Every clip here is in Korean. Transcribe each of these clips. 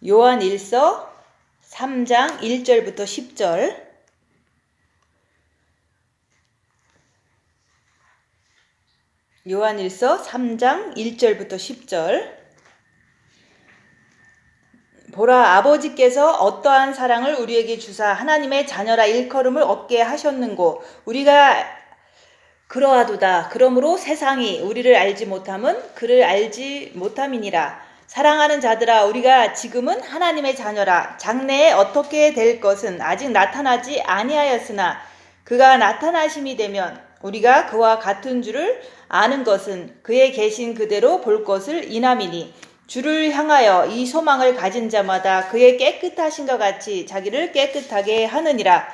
요한일서 3장 1절부터 10절. 요한일서 3장 1절부터 10절. 보라, 아버지께서 어떠한 사랑을 우리에게 주사 하나님의 자녀라 일컬음을 얻게 하셨는고 우리가 그러하도다. 그러므로 세상이 우리를 알지 못함은 그를 알지 못함이니라. 사랑하는 자들아, 우리가 지금은 하나님의 자녀라. 장래에 어떻게 될 것은 아직 나타나지 아니하였으나 그가 나타나심이 되면 우리가 그와 같은 줄을 아는 것은 그의 계신 그대로 볼 것을 인함이니 주를 향하여 이 소망을 가진 자마다 그의 깨끗하신것 같이 자기를 깨끗하게 하느니라.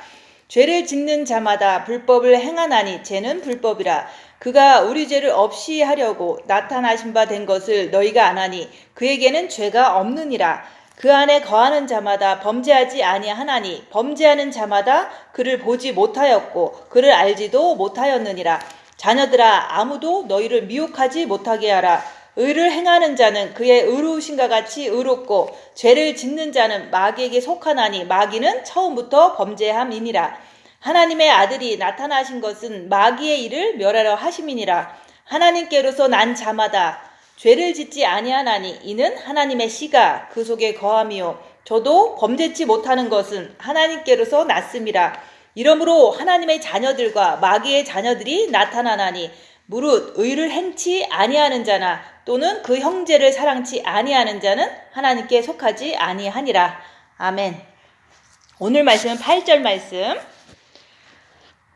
죄를 짓는 자마다 불법을 행하나니 죄는 불법이라. 그가 우리 죄를 없이 하려고 나타나신 바 된 것을 너희가 아나니 그에게는 죄가 없느니라. 그 안에 거하는 자마다 범죄하지 아니하나니 범죄하는 자마다 그를 보지 못하였고 그를 알지도 못하였느니라. 자녀들아, 아무도 너희를 미혹하지 못하게 하라. 의를 행하는 자는 그의 의로우신과 같이 의롭고 죄를 짓는 자는 마귀에게 속하나니 마귀는 처음부터 범죄함이니라. 하나님의 아들이 나타나신 것은 마귀의 일을 멸하려 하심이니라. 하나님께로서 난 자마다 죄를 짓지 아니하나니 이는 하나님의 씨가 그 속에 거함이요 저도 범죄치 못하는 것은 하나님께로서 났음이라. 이러므로 하나님의 자녀들과 마귀의 자녀들이 나타나나니 무릇 의를 행치 아니하는 자나 또는 그 형제를 사랑치 아니하는 자는 하나님께 속하지 아니하니라. 아멘. 오늘 말씀은 8절 말씀.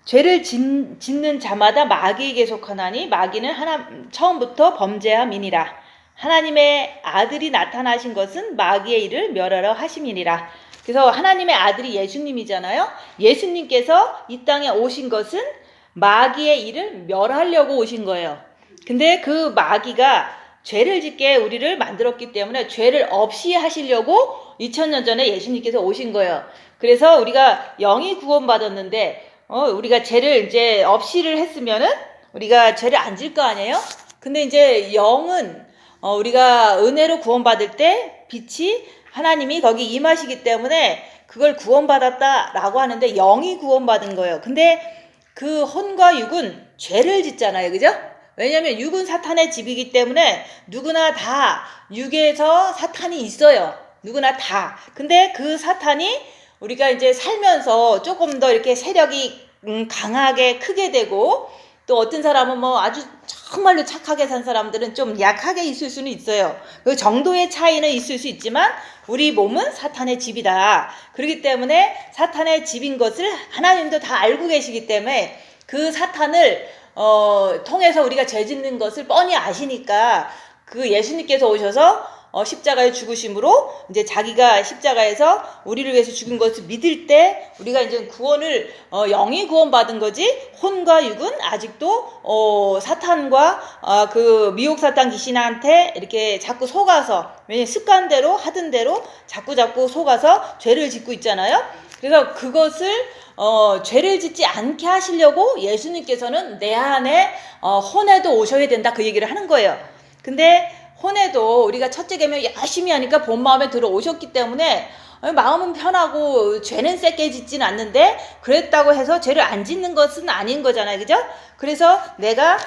죄를 짓는 자마다 마귀에게 속하나니 마귀는 처음부터 범죄함이니라. 하나님의 아들이 나타나신 것은 마귀의 일을 멸하려 하심이니라. 그래서 하나님의 아들이 예수님이잖아요. 예수님께서 이 땅에 오신 것은 마귀의 일을 멸하려고 오신 거예요. 근데 그 마귀가 죄를 짓게 우리를 만들었기 때문에 죄를 없이 하시려고 2000년 전에 예수님께서 오신 거예요. 그래서 우리가 영이 구원받았는데 우리가 죄를 이제 없이를 했으면은 우리가 죄를 안 질 거 아니에요? 근데 이제 영은 우리가 은혜로 구원받을 때 빛이 하나님이 거기 임하시기 때문에 그걸 구원받았다라고 하는데 영이 구원받은 거예요. 근데 그 혼과 육은 죄를 짓잖아요. 그죠? 왜냐하면 육은 사탄의 집이기 때문에 누구나 다 육에서 사탄이 있어요. 누구나 다. 근데 그 사탄이 우리가 이제 살면서 조금 더 이렇게 세력이 강하게 크게 되고 또 어떤 사람은 뭐 아주 정말로 착하게 산 사람들은 좀 약하게 있을 수는 있어요. 그 정도의 차이는 있을 수 있지만 우리 몸은 사탄의 집이다. 그렇기 때문에 사탄의 집인 것을 하나님도 다 알고 계시기 때문에 그 사탄을 통해서 우리가 죄 짓는 것을 뻔히 아시니까 그 예수님께서 오셔서 십자가에 죽으심으로 이제 자기가 십자가에서 우리를 위해서 죽은 것을 믿을 때 우리가 이제 구원을 영이 구원받은 거지 혼과 육은 아직도 사탄과 그 미혹 사탄 귀신한테 이렇게 자꾸 속아서 왜냐면 습관대로 하던 대로 자꾸 속아서 죄를 짓고 있잖아요. 그래서 그것을 죄를 짓지 않게 하시려고 예수님께서는 내 안에 혼에도 오셔야 된다 그 얘기를 하는 거예요. 근데 혼에도 우리가 첫째 계명 열심히 하니까 본 마음에 들어오셨기 때문에 마음은 편하고 죄는 세게 짓진 않는데 그랬다고 해서 죄를 안 짓는 것은 아닌 거잖아요. 그죠? 그래서 내가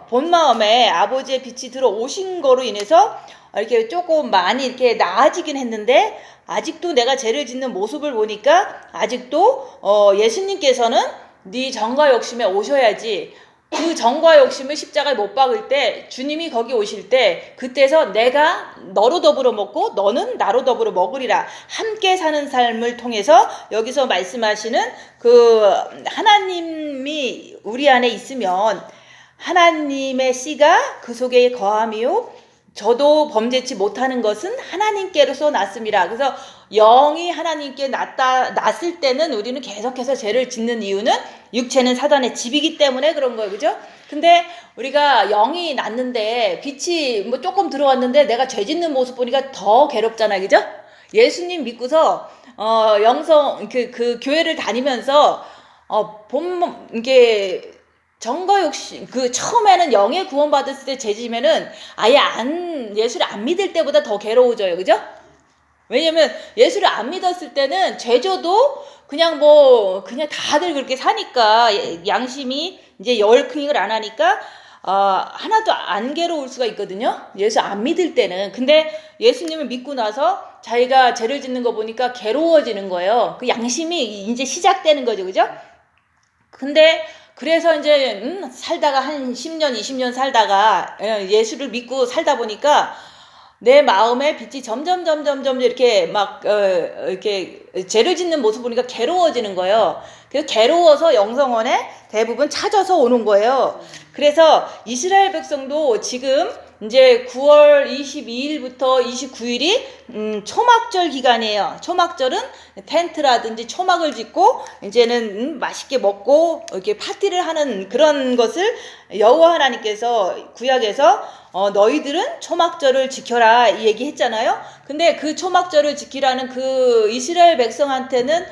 본 마음에 아버지의 빛이 들어오신 거로 인해서 이렇게 조금 많이 이렇게 나아지긴 했는데 아직도 내가 죄를 짓는 모습을 보니까 아직도 예수님께서는 네 정과 욕심에 오셔야지 그 정과 욕심을 십자가에 못 박을 때 주님이 거기 오실 때 그때서 내가 너로 더불어 먹고 너는 나로 더불어 먹으리라 함께 사는 삶을 통해서 여기서 말씀하시는 그 하나님이 우리 안에 있으면 하나님의 씨가 그 속에 거함이요 저도 범죄치 못하는 것은 하나님께로서 났습니다. 그래서 영이 하나님께 났을 때는 우리는 계속해서 죄를 짓는 이유는 육체는 사단의 집이기 때문에 그런 거예요. 그죠? 근데 우리가 영이 났는데 빛이 뭐 조금 들어왔는데 내가 죄 짓는 모습 보니까 더 괴롭잖아요. 그죠? 예수님 믿고서 영성 그 교회를 다니면서 이게 정거 욕심, 처음에는 영의 구원받았을 때 죄지면은 아예 예수를 안 믿을 때보다 더 괴로워져요. 그죠? 왜냐면 예수를 안 믿었을 때는 제조도 그냥 그냥 다들 그렇게 사니까 양심이 이제 열킹을 안 하니까 하나도 안 괴로울 수가 있거든요. 예수 안 믿을 때는. 근데 예수님을 믿고 나서 자기가 죄를 짓는 거 보니까 괴로워지는 거예요. 그 양심이 이제 시작되는 거죠. 그죠? 근데 그래서 이제 살다가 한 10년, 20년 살다가 예수를 믿고 살다 보니까 내 마음의 빛이 점점 이렇게 이렇게 죄를 짓는 모습 보니까 괴로워지는 거예요. 그래서 괴로워서 영성원에 대부분 찾아서 오는 거예요. 그래서 이스라엘 백성도 지금 이제 9월 22일부터 29일이 초막절 기간이에요. 초막절은 텐트라든지 초막을 짓고 이제는 맛있게 먹고 이렇게 파티를 하는 그런 것을 여호와 하나님께서 구약에서 너희들은 초막절을 지켜라 이 얘기했잖아요. 근데 그 초막절을 지키라는 그 이스라엘 백성한테는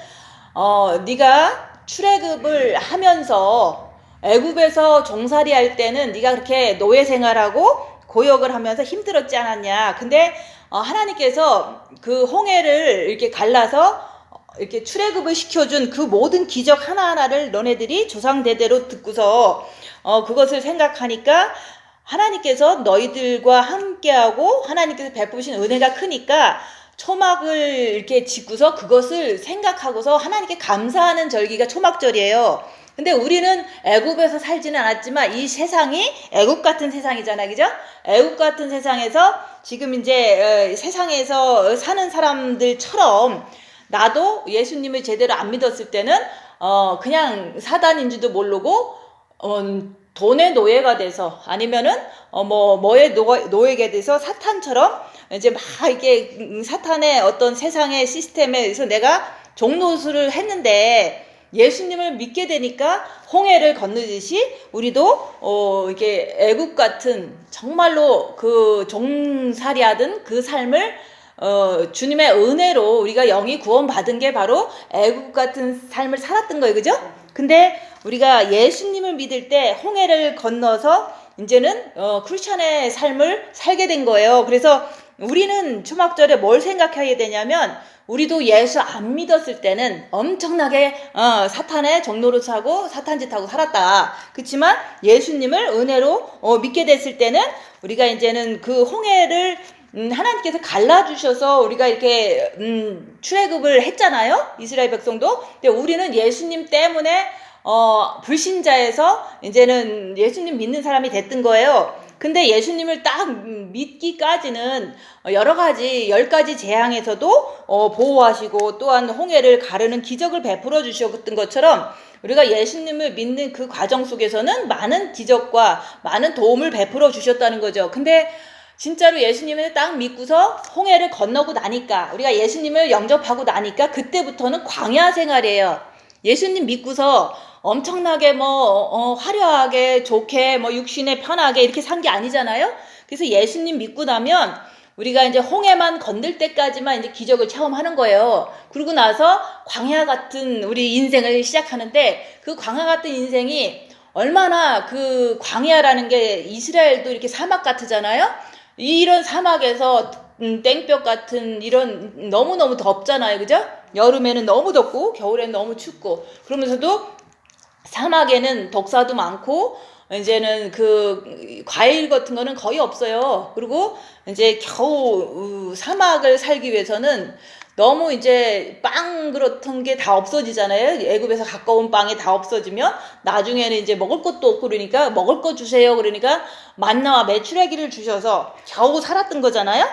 네가 출애굽을 하면서 애굽에서 종살이 할 때는 네가 그렇게 노예 생활하고 고역을 하면서 힘들었지 않았냐. 근데 하나님께서 그 홍해를 이렇게 갈라서 이렇게 출애굽을 시켜준 그 모든 기적 하나하나를 너네들이 조상대대로 듣고서 그것을 생각하니까 하나님께서 너희들과 함께하고 하나님께서 베푸신 은혜가 크니까 초막을 이렇게 짓고서 그것을 생각하고서 하나님께 감사하는 절기가 초막절이에요. 근데 우리는 애굽에서 살지는 않았지만 이 세상이 애굽 같은 세상이잖아요. 그죠? 애굽 같은 세상에서 지금 이제 세상에서 사는 사람들처럼 나도 예수님을 제대로 안 믿었을 때는 그냥 사단인지도 모르고 돈의 노예가 돼서 아니면은 뭐의 노예가 돼서 사탄처럼 이제 막 이게 사탄의 어떤 세상의 시스템에 의해서 내가 종노릇을 했는데 예수님을 믿게 되니까 홍해를 건너듯이 우리도 이게 애국 같은 정말로 그 종살이하던 그 삶을 주님의 은혜로 우리가 영이 구원받은 게 바로 애국 같은 삶을 살았던 거예요. 그죠? 근데 우리가 예수님을 믿을 때 홍해를 건너서 이제는 크리스천의 삶을 살게 된 거예요. 그래서 우리는 초막절에 뭘 생각해야 되냐면 우리도 예수 안 믿었을 때는 엄청나게 사탄의 종노릇하고 사탄짓하고 살았다. 그렇지만 예수님을 은혜로 믿게 됐을 때는 우리가 이제는 그 홍해를 하나님께서 갈라주셔서 우리가 이렇게 출애굽을 했잖아요. 이스라엘 백성도. 근데 우리는 예수님 때문에 불신자에서 이제는 예수님 믿는 사람이 됐던 거예요. 근데 예수님을 딱 믿기까지는 여러 가지 10가지 재앙에서도 보호하시고 또한 홍해를 가르는 기적을 베풀어 주셨던 것처럼 우리가 예수님을 믿는 그 과정 속에서는 많은 기적과 많은 도움을 베풀어 주셨다는 거죠. 근데 진짜로 예수님을 딱 믿고서 홍해를 건너고 나니까 우리가 예수님을 영접하고 나니까 그때부터는 광야 생활이에요. 예수님 믿고서 엄청나게 화려하게 좋게 육신에 편하게 이렇게 산 게 아니잖아요. 그래서 예수님 믿고 나면 우리가 이제 홍해만 건들 때까지만 이제 기적을 체험하는 거예요. 그러고 나서 광야 같은 우리 인생을 시작하는데 그 광야 같은 인생이 얼마나 그 광야라는 게 이스라엘도 이렇게 사막 같으잖아요. 이런 사막에서 땡볕 같은 이런 너무너무 덥잖아요. 그죠? 여름에는 너무 덥고 겨울에는 너무 춥고 그러면서도 사막에는 독사도 많고 이제는 그 과일 같은 거는 거의 없어요. 그리고 이제 겨우 사막을 살기 위해서는 너무 이제 빵 같은 게 다 없어지잖아요. 애굽에서 가까운 빵이 다 없어지면 나중에는 이제 먹을 것도 없고 그러니까 먹을 거 주세요. 그러니까 만나와 메추라기를 주셔서 겨우 살았던 거잖아요.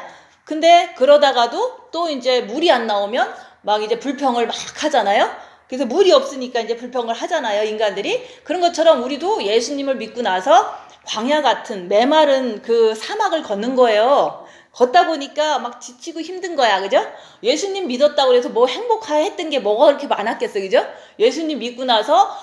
근데 그러다가도 또 이제 물이 안 나오면 막 이제 불평을 막 하잖아요. 그래서 물이 없으니까 이제 불평을 하잖아요, 인간들이. 그런 것처럼 우리도 예수님을 믿고 나서 광야 같은 메마른 그 사막을 걷는 거예요. 걷다 보니까 막 지치고 힘든 거야, 그죠? 예수님 믿었다고 해서 뭐 행복했던 게 뭐가 그렇게 많았겠어, 그죠? 예수님 믿고 나서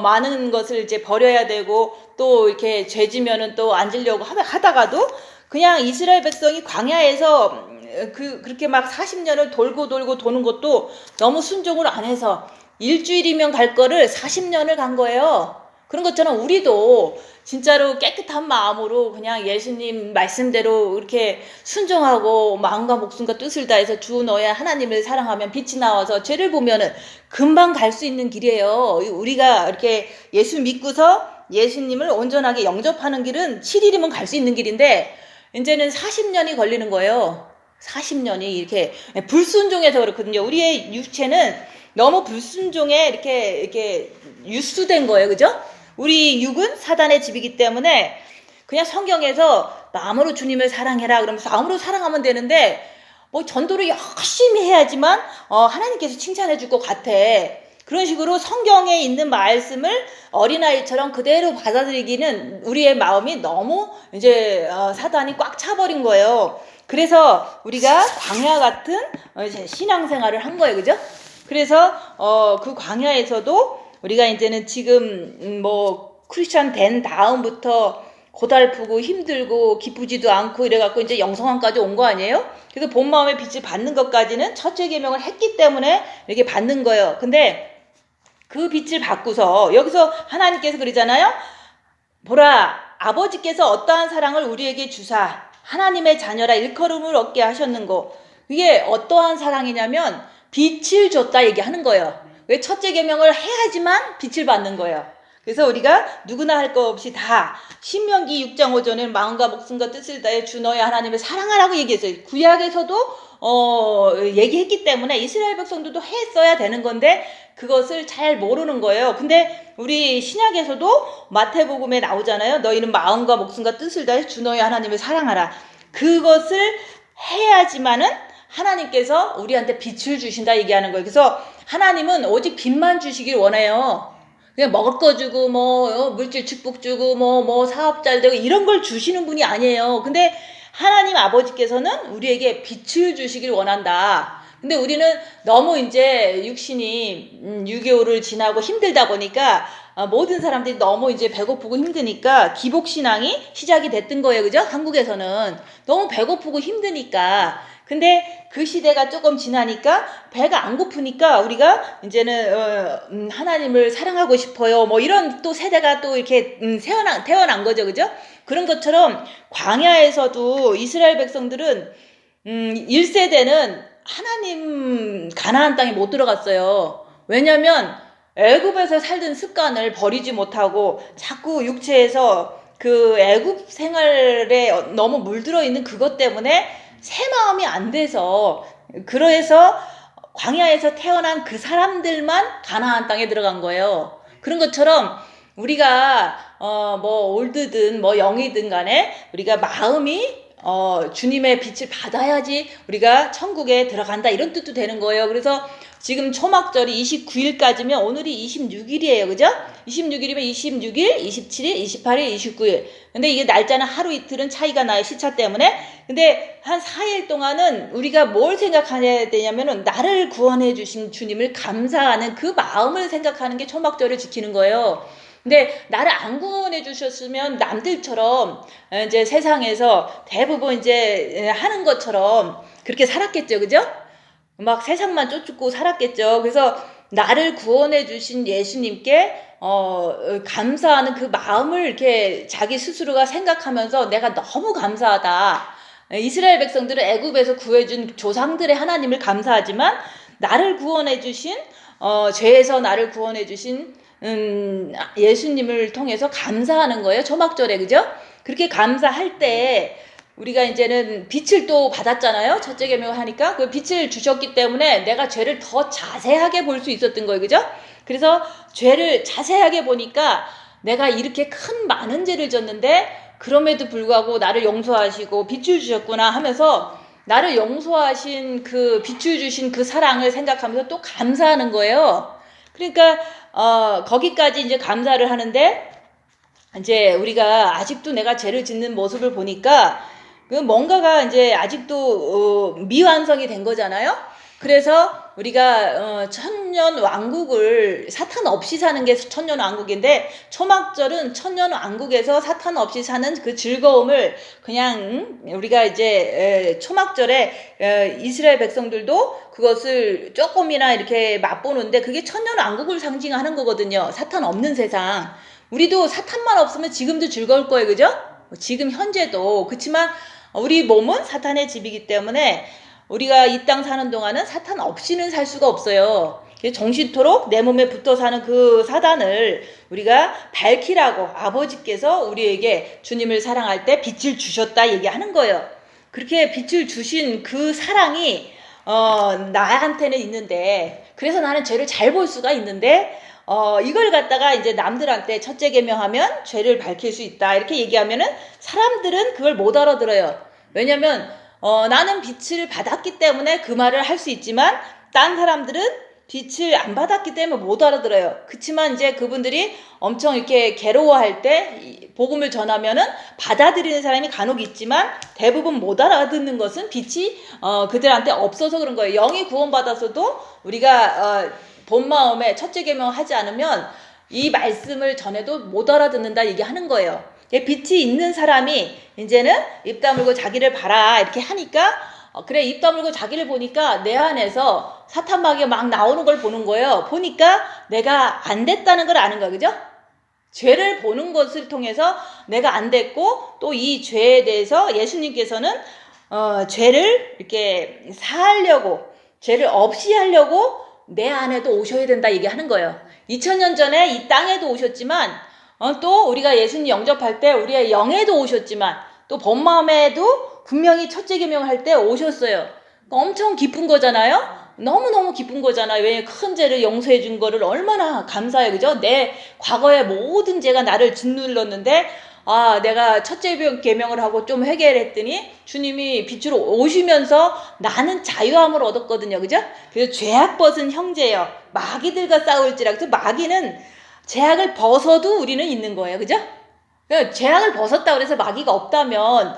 많은 것을 이제 버려야 되고 또 이렇게 죄지면은 또 앉으려고 하다가도 그냥 이스라엘 백성이 광야에서 그렇게 막 40년을 돌고 도는 것도 너무 순종을 안 해서 일주일이면 갈 거를 40년을 간 거예요. 그런 것처럼 우리도 진짜로 깨끗한 마음으로 그냥 예수님 말씀대로 이렇게 순종하고 마음과 목숨과 뜻을 다해서 주 너의 하나님을 사랑하면 빛이 나와서 죄를 보면은 금방 갈 수 있는 길이에요. 우리가 이렇게 예수 믿고서 예수님을 온전하게 영접하는 길은 7일이면 갈 수 있는 길인데 이제는 40년이 걸리는 거예요. 40년이 이렇게 불순종해서 그렇거든요. 우리의 육체는 너무 불순종에 이렇게 유수된 거예요. 그죠? 우리 육은 사단의 집이기 때문에 그냥 성경에서 마음으로 주님을 사랑해라 그러면서 마음으로 사랑하면 되는데 뭐 전도를 열심히 해야지만 하나님께서 칭찬해 줄 것 같아. 그런 식으로 성경에 있는 말씀을 어린아이처럼 그대로 받아들이기는 우리의 마음이 너무 이제 사단이 꽉 차버린 거예요. 그래서 우리가 광야 같은 신앙생활을 한 거예요. 그죠? 그래서 그 광야에서도 우리가 이제는 지금 뭐 크리스찬 된 다음부터 고달프고 힘들고 기쁘지도 않고 이래갖고 이제 영성함까지 온 거 아니에요? 그래서 본 마음의 빛을 받는 것까지는 첫째 계명을 했기 때문에 이렇게 받는 거예요. 근데 그 빛을 받고서 여기서 하나님께서 그러잖아요. 보라, 아버지께서 어떠한 사랑을 우리에게 주사 하나님의 자녀라 일컬음을 얻게 하셨는고. 이게 어떠한 사랑이냐면 빛을 줬다 얘기하는 거예요. 왜? 첫째 계명을 해야지만 빛을 받는 거예요. 그래서 우리가 누구나 할 거 없이 다 신명기 6장 5절에는 마음과 목숨과 뜻을 다해 주 너의 하나님을 사랑하라고 얘기했어요. 구약에서도 얘기했기 때문에 이스라엘 백성들도 했어야 되는 건데 그것을 잘 모르는 거예요. 근데 우리 신약에서도 마태복음에 나오잖아요. 너희는 마음과 목숨과 뜻을 다해 주 너의 하나님을 사랑하라. 그것을 해야지만은 하나님께서 우리한테 빛을 주신다 얘기하는 거예요. 그래서 하나님은 오직 빛만 주시길 원해요. 그냥 먹을 거 주고 물질 축복 주고 뭐 사업 잘 되고 이런 걸 주시는 분이 아니에요. 근데 하나님 아버지께서는 우리에게 빛을 주시길 원한다. 근데 우리는 너무 이제 육신이 6개월을 지나고 힘들다 보니까 모든 사람들이 너무 이제 배고프고 힘드니까 기복신앙이 시작이 됐던 거예요. 그죠? 한국에서는 너무 배고프고 힘드니까. 근데 그 시대가 조금 지나니까 배가 안 고프니까 우리가 이제는 하나님을 사랑하고 싶어요. 뭐 이런 또 세대가 또 이렇게 태어난 거죠. 그죠? 그런 것처럼 광야에서도 이스라엘 백성들은 1세대는 하나님 가나안 땅에 못 들어갔어요. 왜냐면 애굽에서 살던 습관을 버리지 못하고 자꾸 육체에서 그 애굽 생활에 너무 물들어 있는 그것 때문에 새 마음이 안 돼서 그래서 광야에서 태어난 그 사람들만 가나안 땅에 들어간 거예요. 그런 것처럼 우리가 뭐 올드든 뭐 영이든 간에 우리가 마음이 주님의 빛을 받아야지 우리가 천국에 들어간다 이런 뜻도 되는 거예요. 그래서 지금 초막절이 29일까지면 오늘이 26일이에요. 그죠? 26일이면 26일, 27일, 28일, 29일. 근데 이게 날짜는 하루 이틀은 차이가 나요. 시차 때문에. 근데 한 4일 동안은 우리가 뭘 생각해야 되냐면은 나를 구원해 주신 주님을 감사하는 그 마음을 생각하는 게 초막절을 지키는 거예요. 근데 나를 안 구원해 주셨으면 남들처럼 이제 세상에서 대부분 이제 하는 것처럼 그렇게 살았겠죠. 그죠? 막 세상만 쫓고 살았겠죠. 그래서 나를 구원해 주신 예수님께 감사하는 그 마음을 이렇게 자기 스스로가 생각하면서 내가 너무 감사하다. 이스라엘 백성들은 애굽에서 구해준 조상들의 하나님을 감사하지만 나를 구원해 주신 죄에서 나를 구원해 주신 예수님을 통해서 감사하는 거예요. 초막절에. 그죠? 그렇게 감사할 때 우리가 이제는 빛을 또 받았잖아요. 첫째 계명을 하니까 그 빛을 주셨기 때문에 내가 죄를 더 자세하게 볼 수 있었던 거예요. 그죠? 그래서 죄를 자세하게 보니까 내가 이렇게 큰 많은 죄를 졌는데 그럼에도 불구하고 나를 용서하시고 빛을 주셨구나 하면서 나를 용서하신 그 빛을 주신 그 사랑을 생각하면서 또 감사하는 거예요. 그러니까 거기까지 이제 감사를 하는데 이제 우리가 아직도 내가 죄를 짓는 모습을 보니까 그 뭔가가 이제 아직도 미완성이 된 거잖아요. 그래서 우리가 천년 왕국을 사탄 없이 사는 게 천년 왕국인데 초막절은 천년 왕국에서 사탄 없이 사는 그 즐거움을 그냥 우리가 이제 초막절에 이스라엘 백성들도 그것을 조금이나 이렇게 맛보는데 그게 천년 왕국을 상징하는 거거든요. 사탄 없는 세상. 우리도 사탄만 없으면 지금도 즐거울 거예요. 그죠? 지금 현재도. 그렇지만 우리 몸은 사탄의 집이기 때문에 우리가 이 땅 사는 동안은 사탄 없이는 살 수가 없어요. 정신토록 내 몸에 붙어 사는 그 사단을 우리가 밝히라고 아버지께서 우리에게 주님을 사랑할 때 빛을 주셨다 얘기하는 거예요. 그렇게 빛을 주신 그 사랑이 나한테는 있는데, 그래서 나는 죄를 잘 볼 수가 있는데 이걸 갖다가 이제 남들한테 첫째 계명하면 죄를 밝힐 수 있다 이렇게 얘기하면은 사람들은 그걸 못 알아들어요. 왜냐면 나는 빛을 받았기 때문에 그 말을 할 수 있지만 딴 사람들은 빛을 안 받았기 때문에 못 알아들어요. 그치만 이제 그분들이 엄청 이렇게 괴로워할 때 복음을 전하면은 받아들이는 사람이 간혹 있지만 대부분 못 알아듣는 것은 빛이 그들한테 없어서 그런 거예요. 영이 구원받아서도 우리가 본 마음에 첫째 계명을 하지 않으면 이 말씀을 전해도 못 알아듣는다 얘기하는 거예요. 빛이 있는 사람이 이제는 입 다물고 자기를 봐라 이렇게 하니까 그래 입 다물고 자기를 보니까 내 안에서 사탄 마귀가 막 나오는 걸 보는 거예요. 보니까 내가 안 됐다는 걸 아는 거예요. 그죠? 죄를 보는 것을 통해서 내가 안 됐고 또 이 죄에 대해서 예수님께서는 죄를 이렇게 사하려고 죄를 없이 하려고 내 안에도 오셔야 된다 얘기하는 거예요. 2000년 전에 이 땅에도 오셨지만 또 우리가 예수님 영접할 때 우리의 영에도 오셨지만 또 본 마음에도 분명히 첫째 계명 할 때 오셨어요. 엄청 기쁜 거잖아요. 너무너무 기쁜 거잖아요. 왜냐면 큰 죄를 용서해 준 거를 얼마나 감사해요. 그죠? 내 과거의 모든 죄가 나를 짓눌렀는데 내가 첫째 계명을 하고 좀 회개를 했더니 주님이 빛으로 오시면서 나는 자유함을 얻었거든요. 그죠? 그래서 죄악 벗은 형제여 마귀들과 싸울지라. 그래서 마귀는 죄악을 벗어도 우리는 있는 거예요. 그죠? 죄악을 벗었다 그래서 마귀가 없다면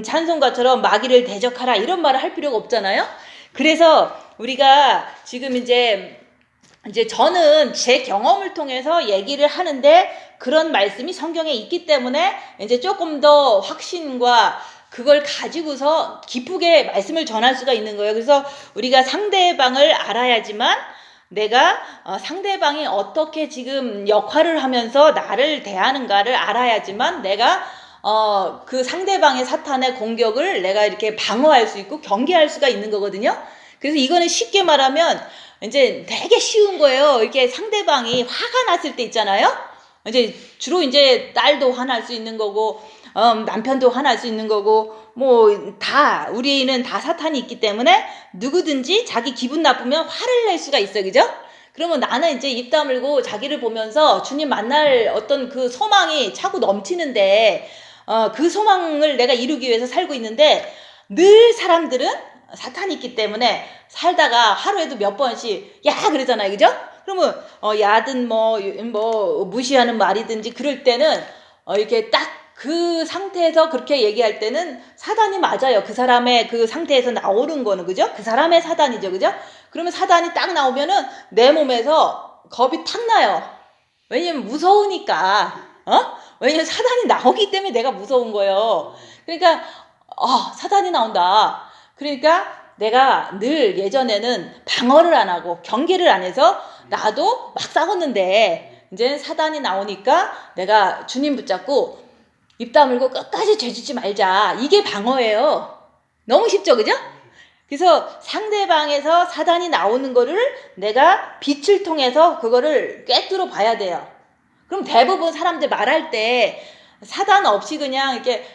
찬송가처럼 마귀를 대적하라 이런 말을 할 필요가 없잖아요. 그래서 우리가 지금 이제 저는 제 경험을 통해서 얘기를 하는데 그런 말씀이 성경에 있기 때문에 이제 조금 더 확신과 그걸 가지고서 기쁘게 말씀을 전할 수가 있는 거예요. 그래서 우리가 상대방을 알아야지만 내가 상대방이 어떻게 지금 역할을 하면서 나를 대하는가를 알아야지만 내가 그 상대방의 사탄의 공격을 내가 이렇게 방어할 수 있고 경계할 수가 있는 거거든요. 그래서 이거는 쉽게 말하면 이제 되게 쉬운 거예요. 이렇게 상대방이 화가 났을 때 있잖아요. 이제 주로 이제 딸도 화날 수 있는 거고 남편도 화날 수 있는 거고 뭐 다 우리는 다 사탄이 있기 때문에 누구든지 자기 기분 나쁘면 화를 낼 수가 있어요. 그죠? 그러면 나는 이제 입 다물고 자기를 보면서 주님 만날 어떤 그 소망이 차고 넘치는데 그 소망을 내가 이루기 위해서 살고 있는데 늘 사람들은 사탄이 있기 때문에 살다가 하루에도 몇 번씩 야 그러잖아요. 그죠? 그러면 야든 뭐 무시하는 말이든지 그럴 때는 이렇게 딱 그 상태에서 그렇게 얘기할 때는 사단이 맞아요. 그 사람의 그 상태에서 나오는 거는. 그죠? 그 사람의 사단이죠. 그죠? 그러면 사단이 딱 나오면은 내 몸에서 겁이 탁 나요. 왜냐면 무서우니까. 왜냐면 사단이 나오기 때문에 내가 무서운 거예요. 그러니까 사단이 나온다. 그러니까 내가 늘 예전에는 방어를 안 하고 경계를 안 해서 나도 막 싸웠는데 이제 사단이 나오니까 내가 주님 붙잡고 입 다물고 끝까지 죄짓지 말자. 이게 방어예요. 너무 쉽죠? 그죠? 그래서 상대방에서 사단이 나오는 거를 내가 빛을 통해서 그거를 꿰뚫어 봐야 돼요. 그럼 대부분 사람들 말할 때 사단 없이 그냥 이렇게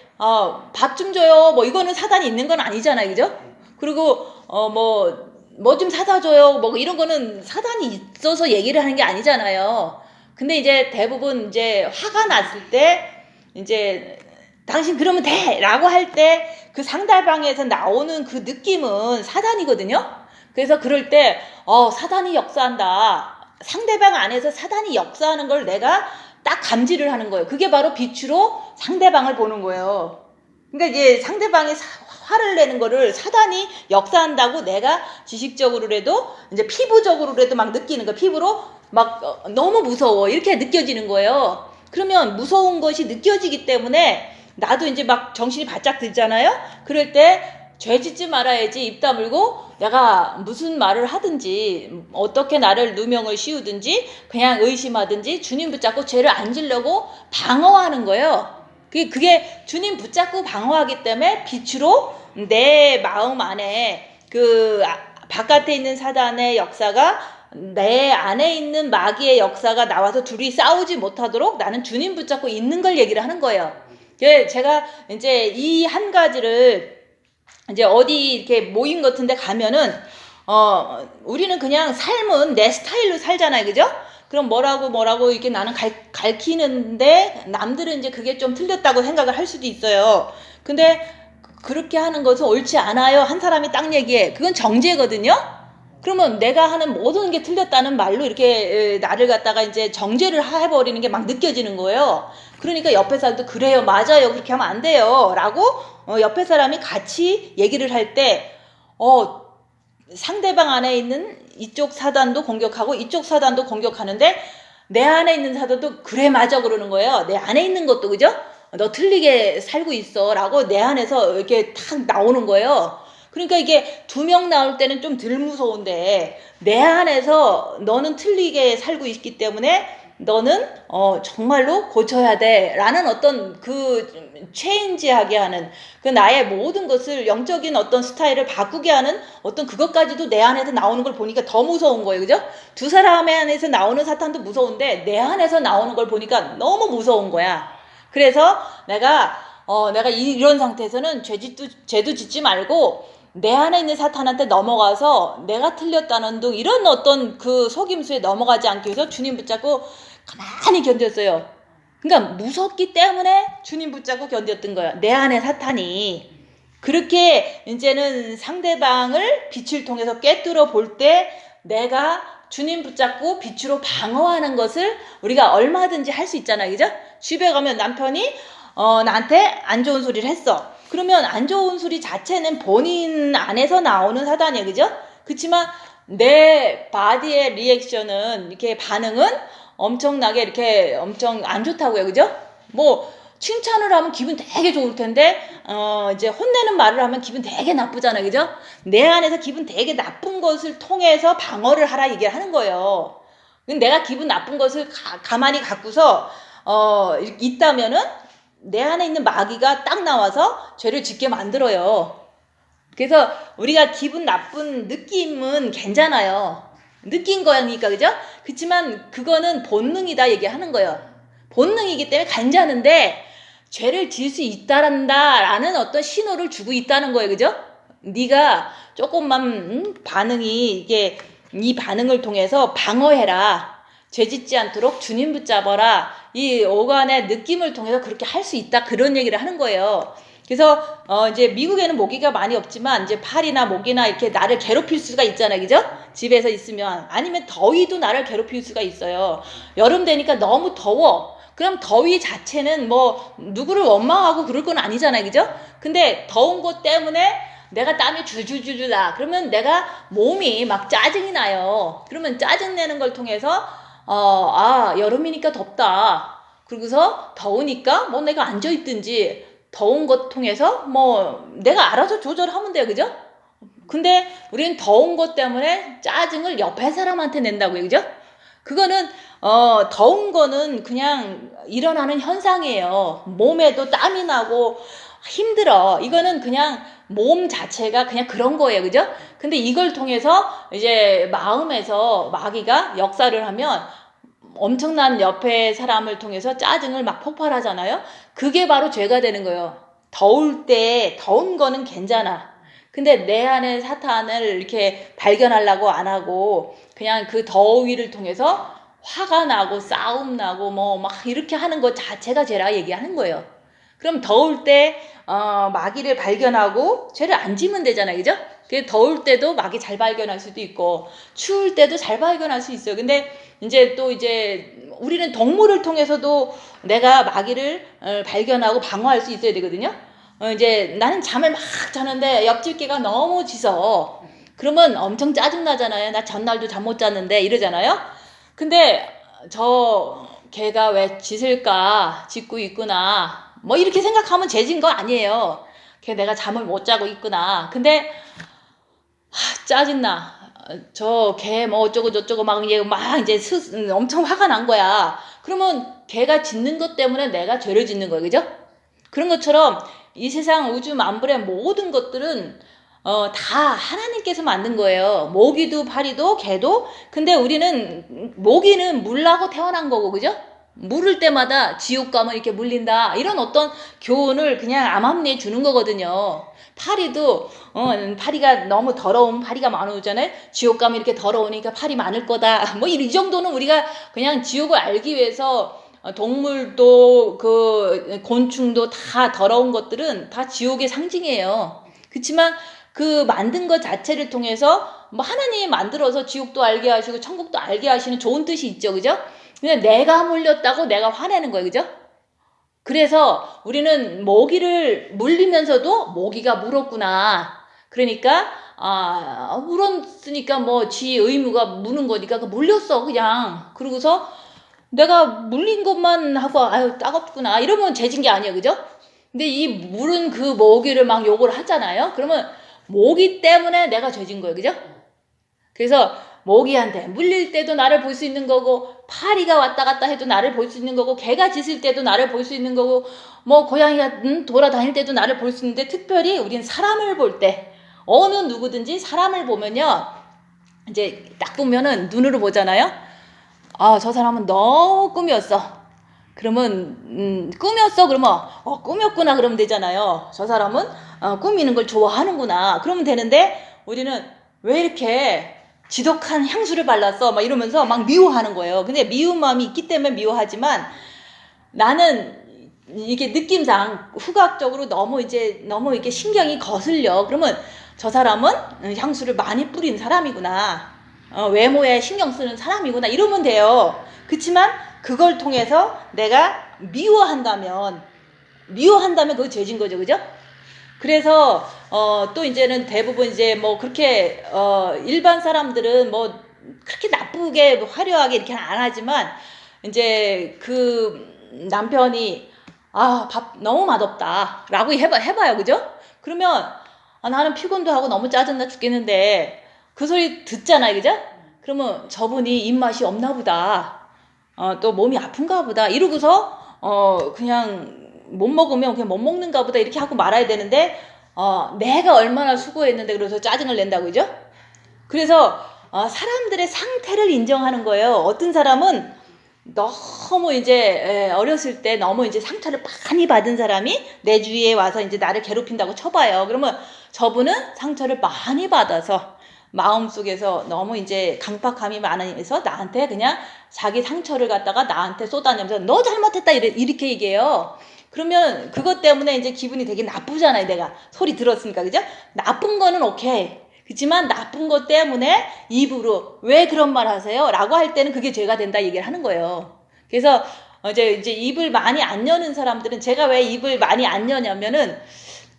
밥 좀 줘요. 뭐 이거는 사단이 있는 건 아니잖아요. 그죠? 그리고 뭐 좀 사다 줘요. 뭐 이런 거는 사단이 있어서 얘기를 하는 게 아니잖아요. 근데 이제 대부분 이제 화가 났을 때 이제 당신 그러면 돼! 라고 할 때 그 상대방에서 나오는 그 느낌은 사단이거든요. 그래서 그럴 때 사단이 역사한다. 상대방 안에서 사단이 역사하는 걸 내가 딱 감지를 하는 거예요. 그게 바로 빛으로 상대방을 보는 거예요. 그러니까 이제 상대방이 화를 내는 거를 사단이 역사한다고 내가 지식적으로라도 이제 피부적으로라도 막 느끼는 거예요. 피부로 막 너무 무서워 이렇게 느껴지는 거예요. 그러면 무서운 것이 느껴지기 때문에 나도 이제 막 정신이 바짝 들잖아요. 그럴 때 죄 짓지 말아야지 입 다물고 내가 무슨 말을 하든지 어떻게 나를 누명을 씌우든지 그냥 의심하든지 주님 붙잡고 죄를 안 지려고 방어하는 거예요. 그게 주님 붙잡고 방어하기 때문에 빛으로 내 마음 안에 그 바깥에 있는 사단의 역사가 내 안에 있는 마귀의 역사가 나와서 둘이 싸우지 못하도록 나는 주님 붙잡고 있는 걸 얘기를 하는 거예요. 제가 이제 이 한 가지를 이제 어디 이렇게 모임 같은 데 가면은 우리는 그냥 삶은 내 스타일로 살잖아요. 그죠? 그럼 뭐라고 이렇게 나는 가르치는데 남들은 이제 그게 좀 틀렸다고 생각을 할 수도 있어요. 근데 그렇게 하는 것은 옳지 않아요. 한 사람이 딱 얘기해. 그건 정죄거든요. 그러면 내가 하는 모든 게 틀렸다는 말로 이렇게 나를 갖다가 이제 정죄를 해버리는 게 막 느껴지는 거예요. 그러니까 옆에 사람도 그래요, 맞아요, 그렇게 하면 안 돼요 라고 옆에 사람이 같이 얘기를 할 때 상대방 안에 있는 이쪽 사단도 공격하고 이쪽 사단도 공격하는데 내 안에 있는 사단도 그래 맞아 그러는 거예요. 내 안에 있는 것도 그죠? 너 틀리게 살고 있어 라고 내 안에서 이렇게 탁 나오는 거예요. 그러니까 이게 두 명 나올 때는 좀 덜 무서운데 내 안에서 너는 틀리게 살고 있기 때문에 너는 정말로 고쳐야 돼 라는 어떤 그 체인지하게 하는 그 나의 모든 것을 영적인 어떤 스타일을 바꾸게 하는 어떤 그것까지도 내 안에서 나오는 걸 보니까 더 무서운 거예요. 그죠? 두 사람의 안에서 나오는 사탄도 무서운데 내 안에서 나오는 걸 보니까 너무 무서운 거야. 그래서 내가 이런 상태에서는 죄도 짓지 말고 내 안에 있는 사탄한테 넘어가서 내가 틀렸다는 둥 이런 어떤 그 속임수에 넘어가지 않기 위해서 주님 붙잡고 가만히 견뎠어요. 그러니까 무섭기 때문에 주님 붙잡고 견뎠던 거예요. 내 안에 사탄이. 그렇게 이제는 상대방을 빛을 통해서 꿰뚫어 볼 때 내가 주님 붙잡고 빛으로 방어하는 것을 우리가 얼마든지 할 수 있잖아요. 그죠? 집에 가면 남편이 나한테 안 좋은 소리를 했어. 그러면 안 좋은 소리 자체는 본인 안에서 나오는 사단이에요. 그죠? 그렇지만 내 바디의 리액션은 이렇게 반응은 엄청나게 이렇게 엄청 안 좋다고요. 그죠? 뭐 칭찬을 하면 기분 되게 좋을 텐데 이제 혼내는 말을 하면 기분 되게 나쁘잖아요. 그죠? 내 안에서 기분 되게 나쁜 것을 통해서 방어를 하라 얘기를 하는 거예요. 내가 기분 나쁜 것을 가만히 갖고서 있다면은 내 안에 있는 마귀가 딱 나와서 죄를 짓게 만들어요. 그래서 우리가 기분 나쁜 느낌은 괜찮아요. 느낀 거니까, 그죠? 그렇지만 그거는 본능이다 얘기하는 거예요. 본능이기 때문에 괜찮은데 죄를 지을 수 있다라는 어떤 신호를 주고 있다는 거예요. 그죠? 네가 조금만 반응이 이게 이 반응을 통해서 방어해라. 죄 짓지 않도록 주님 붙잡아라. 이 오간의 느낌을 통해서 그렇게 할 수 있다. 그런 얘기를 하는 거예요. 그래서 이제 미국에는 모기가 많이 없지만 이제 파리나 모기나 이렇게 나를 괴롭힐 수가 있잖아요. 그죠? 집에서 있으면. 아니면 더위도 나를 괴롭힐 수가 있어요. 여름 되니까 너무 더워. 그럼 더위 자체는 뭐 누구를 원망하고 그럴 건 아니잖아요. 그죠? 근데 더운 것 때문에 내가 땀이 줄줄줄줄 나. 그러면 내가 몸이 막 짜증이 나요. 그러면 짜증 내는 걸 통해서 여름이니까 덥다. 그러고서 더우니까 뭐 내가 앉아있든지 더운 것 통해서 뭐 내가 알아서 조절하면 돼요. 그죠? 근데 우리는 더운 것 때문에 짜증을 옆에 사람한테 낸다고요. 그죠? 그거는 더운 거는 그냥 일어나는 현상이에요. 몸에도 땀이 나고 힘들어. 이거는 그냥 몸 자체가 그냥 그런 거예요. 그죠? 근데 이걸 통해서 이제 마음에서 마귀가 역사를 하면 엄청난 옆에 사람을 통해서 짜증을 막 폭발하잖아요. 그게 바로 죄가 되는 거예요. 더울 때 더운 거는 괜찮아. 근데 내 안에 사탄을 이렇게 발견하려고 안 하고 그냥 그 더위를 통해서 화가 나고 싸움 나고 뭐 막 이렇게 하는 것 자체가 죄라 얘기하는 거예요. 그럼 더울 때 마귀를 발견하고 죄를 안 지면 되잖아요. 그죠? 더울 때도 마귀 잘 발견할 수도 있고 추울 때도 잘 발견할 수 있어요. 근데 이제 우리는 동물을 통해서도 내가 마귀를 발견하고 방어할 수 있어야 되거든요. 이제 나는 잠을 막 자는데 옆집 개가 너무 짖어. 그러면 엄청 짜증나잖아요. 나 전날도 잠 못 잤는데 이러잖아요. 근데 저 개가 왜 짖을까? 짖고 있구나. 뭐 이렇게 생각하면 죄진 거 아니에요. 걔 내가 잠을 못 자고 있구나. 근데 짜증나. 저 걔 뭐 어쩌고 저쩌고 막 이제 엄청 화가 난 거야. 그러면 걔가 짓는 것 때문에 내가 죄를 짓는 거야. 그죠? 그런 것처럼 이 세상 우주 만물의 모든 것들은 다 하나님께서 만든 거예요. 모기도 파리도 개도. 근데 우리는 모기는 물라고 태어난 거고, 그죠? 물을 때마다 지옥 가면 이렇게 물린다. 이런 어떤 교훈을 그냥 암암리에 주는 거거든요. 파리도 파리가 너무 더러운 파리가 많으잖아요. 지옥 가면 이렇게 더러우니까 파리 많을 거다. 뭐 이 정도는 우리가 그냥 지옥을 알기 위해서 동물도 그 곤충도 다 더러운 것들은 다 지옥의 상징이에요. 그렇지만 그 만든 것 자체를 통해서 뭐 하나님이 만들어서 지옥도 알게 하시고 천국도 알게 하시는 좋은 뜻이 있죠. 그죠? 근데 내가 물렸다고 내가 화내는 거예요. 그죠? 그래서 우리는 모기를 물리면서도 모기가 물었구나. 그러니까 물었으니까 뭐 지 의무가 무는 거니까 물렸어 그냥. 그러고서 내가 물린 것만 하고 아유 따갑구나 이러면 죄진 게 아니에요. 그죠? 근데 이 물은 그 모기를 막 욕을 하잖아요. 그러면 모기 때문에 내가 죄진 거예요. 그죠? 그래서 모기한테 물릴 때도 나를 볼 수 있는 거고, 파리가 왔다 갔다 해도 나를 볼 수 있는 거고, 개가 짖을 때도 나를 볼 수 있는 거고, 뭐 고양이가 돌아다닐 때도 나를 볼 수 있는데, 특별히 우린 사람을 볼 때, 어느 누구든지 사람을 보면요, 이제 딱 보면은 눈으로 보잖아요. 저 사람은 너무 꿈이었어. 그러면 꿈이었어 그러면 꿈이었구나 그러면 되잖아요. 저 사람은 꾸미는 걸 좋아하는구나 그러면 되는데, 우리는 왜 이렇게 지독한 향수를 발랐어 막 이러면서 막 미워하는 거예요. 근데 미운 마음이 있기 때문에 미워하지만, 나는 이게 느낌상 후각적으로 너무 이렇게 신경이 거슬려. 그러면 저 사람은 향수를 많이 뿌린 사람이구나, 외모에 신경 쓰는 사람이구나 이러면 돼요. 그렇지만 그걸 통해서 내가 미워한다면 그거 죄진 거죠. 그죠? 그래서 또 이제는 대부분 이제 뭐 그렇게 일반 사람들은 뭐 그렇게 나쁘게 화려하게 이렇게 안 하지만, 이제 그 남편이 밥 너무 맛없다 라고 해봐요. 그죠? 그러면 나는 피곤도 하고 너무 짜증나 죽겠는데 그 소리 듣잖아요. 그죠? 그러면 저분이 입맛이 없나 보다, 또 몸이 아픈가 보다 이러고서 그냥 못 먹으면 그냥 못 먹는가 보다 이렇게 하고 말아야 되는데, 내가 얼마나 수고했는데 그래서 짜증을 낸다고. 그죠? 그래서 사람들의 상태를 인정하는 거예요. 어떤 사람은 너무 이제 어렸을 때 너무 이제 상처를 많이 받은 사람이 내 주위에 와서 이제 나를 괴롭힌다고 쳐봐요. 그러면 저분은 상처를 많이 받아서 마음속에서 너무 이제 강박감이 많으면서 나한테 그냥 자기 상처를 갖다가 나한테 쏟아내면서 너 잘못했다 이렇게 얘기해요. 그러면 그것 때문에 이제 기분이 되게 나쁘잖아요. 내가 소리 들었으니까. 그죠? 나쁜 거는 오케이. 그렇지만 나쁜 것 때문에 입으로 왜 그런 말 하세요? 라고 할 때는 그게 죄가 된다 얘기를 하는 거예요. 그래서 이제 입을 많이 안 여는 사람들은, 제가 왜 입을 많이 안 여냐면은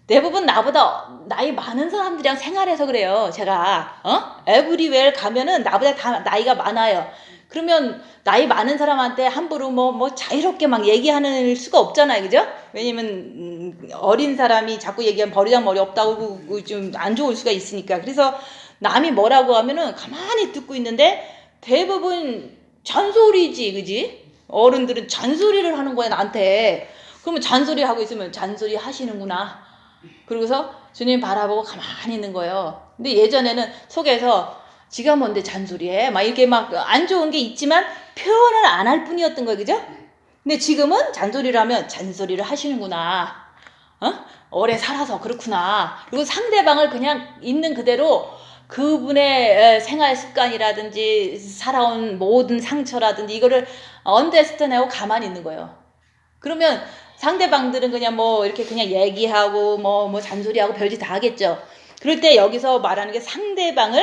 대부분 나보다 나이 많은 사람들이랑 생활해서 그래요. 제가 에브리웨어 가면은 나보다 다 나이가 많아요. 그러면 나이 많은 사람한테 함부로 뭐 자유롭게 막 얘기하는 수가 없잖아요. 그죠? 왜냐면 어린 사람이 자꾸 얘기하면 버리장머리 없다고 좀 안 좋을 수가 있으니까. 그래서 남이 뭐라고 하면은 가만히 듣고 있는데 대부분 잔소리지. 그지? 어른들은 잔소리를 하는 거야 나한테. 그러면 잔소리 하고 있으면 잔소리 하시는구나, 그러고서 주님 바라보고 가만히 있는 거예요. 근데 예전에는 속에서 지가 뭔데 잔소리해 막 이렇게 막 안 좋은 게 있지만 표현을 안 할 뿐이었던 거예요. 그죠? 근데 지금은 잔소리를 하면 잔소리를 하시는구나, 오래 살아서 그렇구나. 그리고 상대방을 그냥 있는 그대로 그분의 생활 습관이라든지 살아온 모든 상처라든지 이거를 언더스탠하고 가만히 있는 거예요. 그러면 상대방들은 그냥 뭐 이렇게 그냥 얘기하고 뭐 잔소리하고 별짓 다 하겠죠. 그럴 때 여기서 말하는 게 상대방을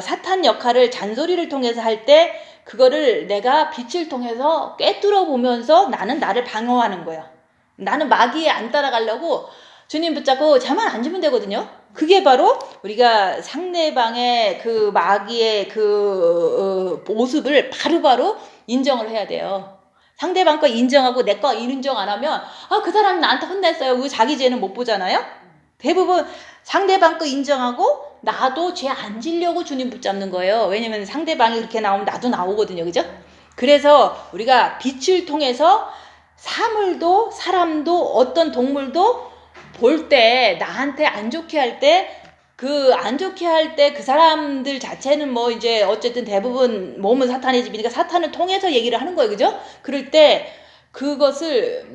사탄 역할을 잔소리를 통해서 할 때 그거를 내가 빛을 통해서 꿰뚫어 보면서 나는 나를 방어하는 거야. 나는 마귀에 안 따라가려고 주님 붙잡고 잠만 안 주면 되거든요. 그게 바로 우리가 상대방의 그 마귀의 그 모습을 바로바로 인정을 해야 돼요. 상대방 거 인정하고 내 거 인정 안 하면 그 사람이 나한테 혼냈어요. 왜 자기 죄는 못 보잖아요. 대부분 상대방 거 인정하고 나도 죄 안 지려고 주님 붙잡는 거예요. 왜냐면 상대방이 그렇게 나오면 나도 나오거든요. 그죠? 그래서 우리가 빛을 통해서 사물도 사람도 어떤 동물도 볼 때 나한테 안 좋게 할 때 안 좋게 할 때 그 사람들 자체는 뭐 이제 어쨌든 대부분 몸은 사탄의 집이니까 사탄을 통해서 얘기를 하는 거예요. 그죠? 그럴 때 그것을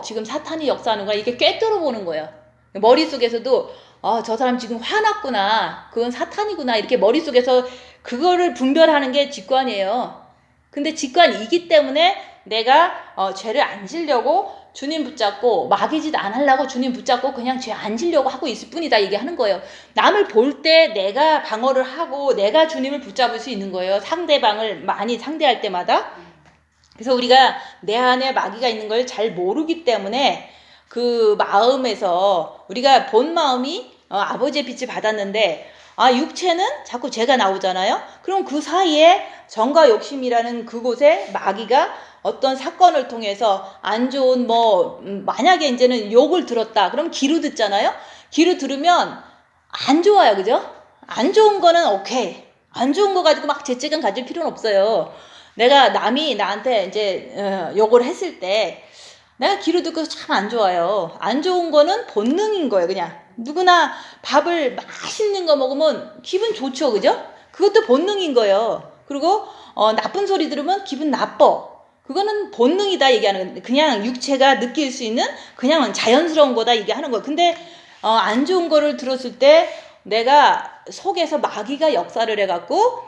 지금 사탄이 역사하는구나 이게 꿰뚫어 보는 거예요. 머릿속에서도 저 사람 지금 화났구나. 그건 사탄이구나. 이렇게 머릿속에서 그거를 분별하는 게 직관이에요. 근데 직관이기 때문에 내가 죄를 안 지려고 주님 붙잡고 마귀 짓 안 하려고 주님 붙잡고 그냥 죄 안 지려고 하고 있을 뿐이다 얘기하는 거예요. 남을 볼 때 내가 방어를 하고 내가 주님을 붙잡을 수 있는 거예요. 상대방을 많이 상대할 때마다. 그래서 우리가 내 안에 마귀가 있는 걸 잘 모르기 때문에 그 마음에서 우리가 본 마음이 아버지의 빛을 받았는데 육체는 자꾸 죄가 나오잖아요. 그럼 그 사이에 정과 욕심이라는 그곳에 마귀가 어떤 사건을 통해서 안 좋은 만약에 이제는 욕을 들었다. 그럼 귀로 듣잖아요. 귀로 들으면 안 좋아요. 그죠? 안 좋은 거는 오케이. 안 좋은 거 가지고 막 죄책감 가질 필요는 없어요. 내가 남이 나한테 이제 욕을 했을 때 내가 귀로 듣고 참 안 좋아요. 안 좋은 거는 본능인 거예요. 그냥 누구나 밥을 맛있는 거 먹으면 기분 좋죠. 그죠? 그것도 본능인 거예요. 그리고 나쁜 소리 들으면 기분 나빠. 그거는 본능이다 얘기하는 건데 그냥 육체가 느낄 수 있는 그냥 자연스러운 거다 얘기하는 거예요. 근데 안 좋은 거를 들었을 때 내가 속에서 마귀가 역사를 해갖고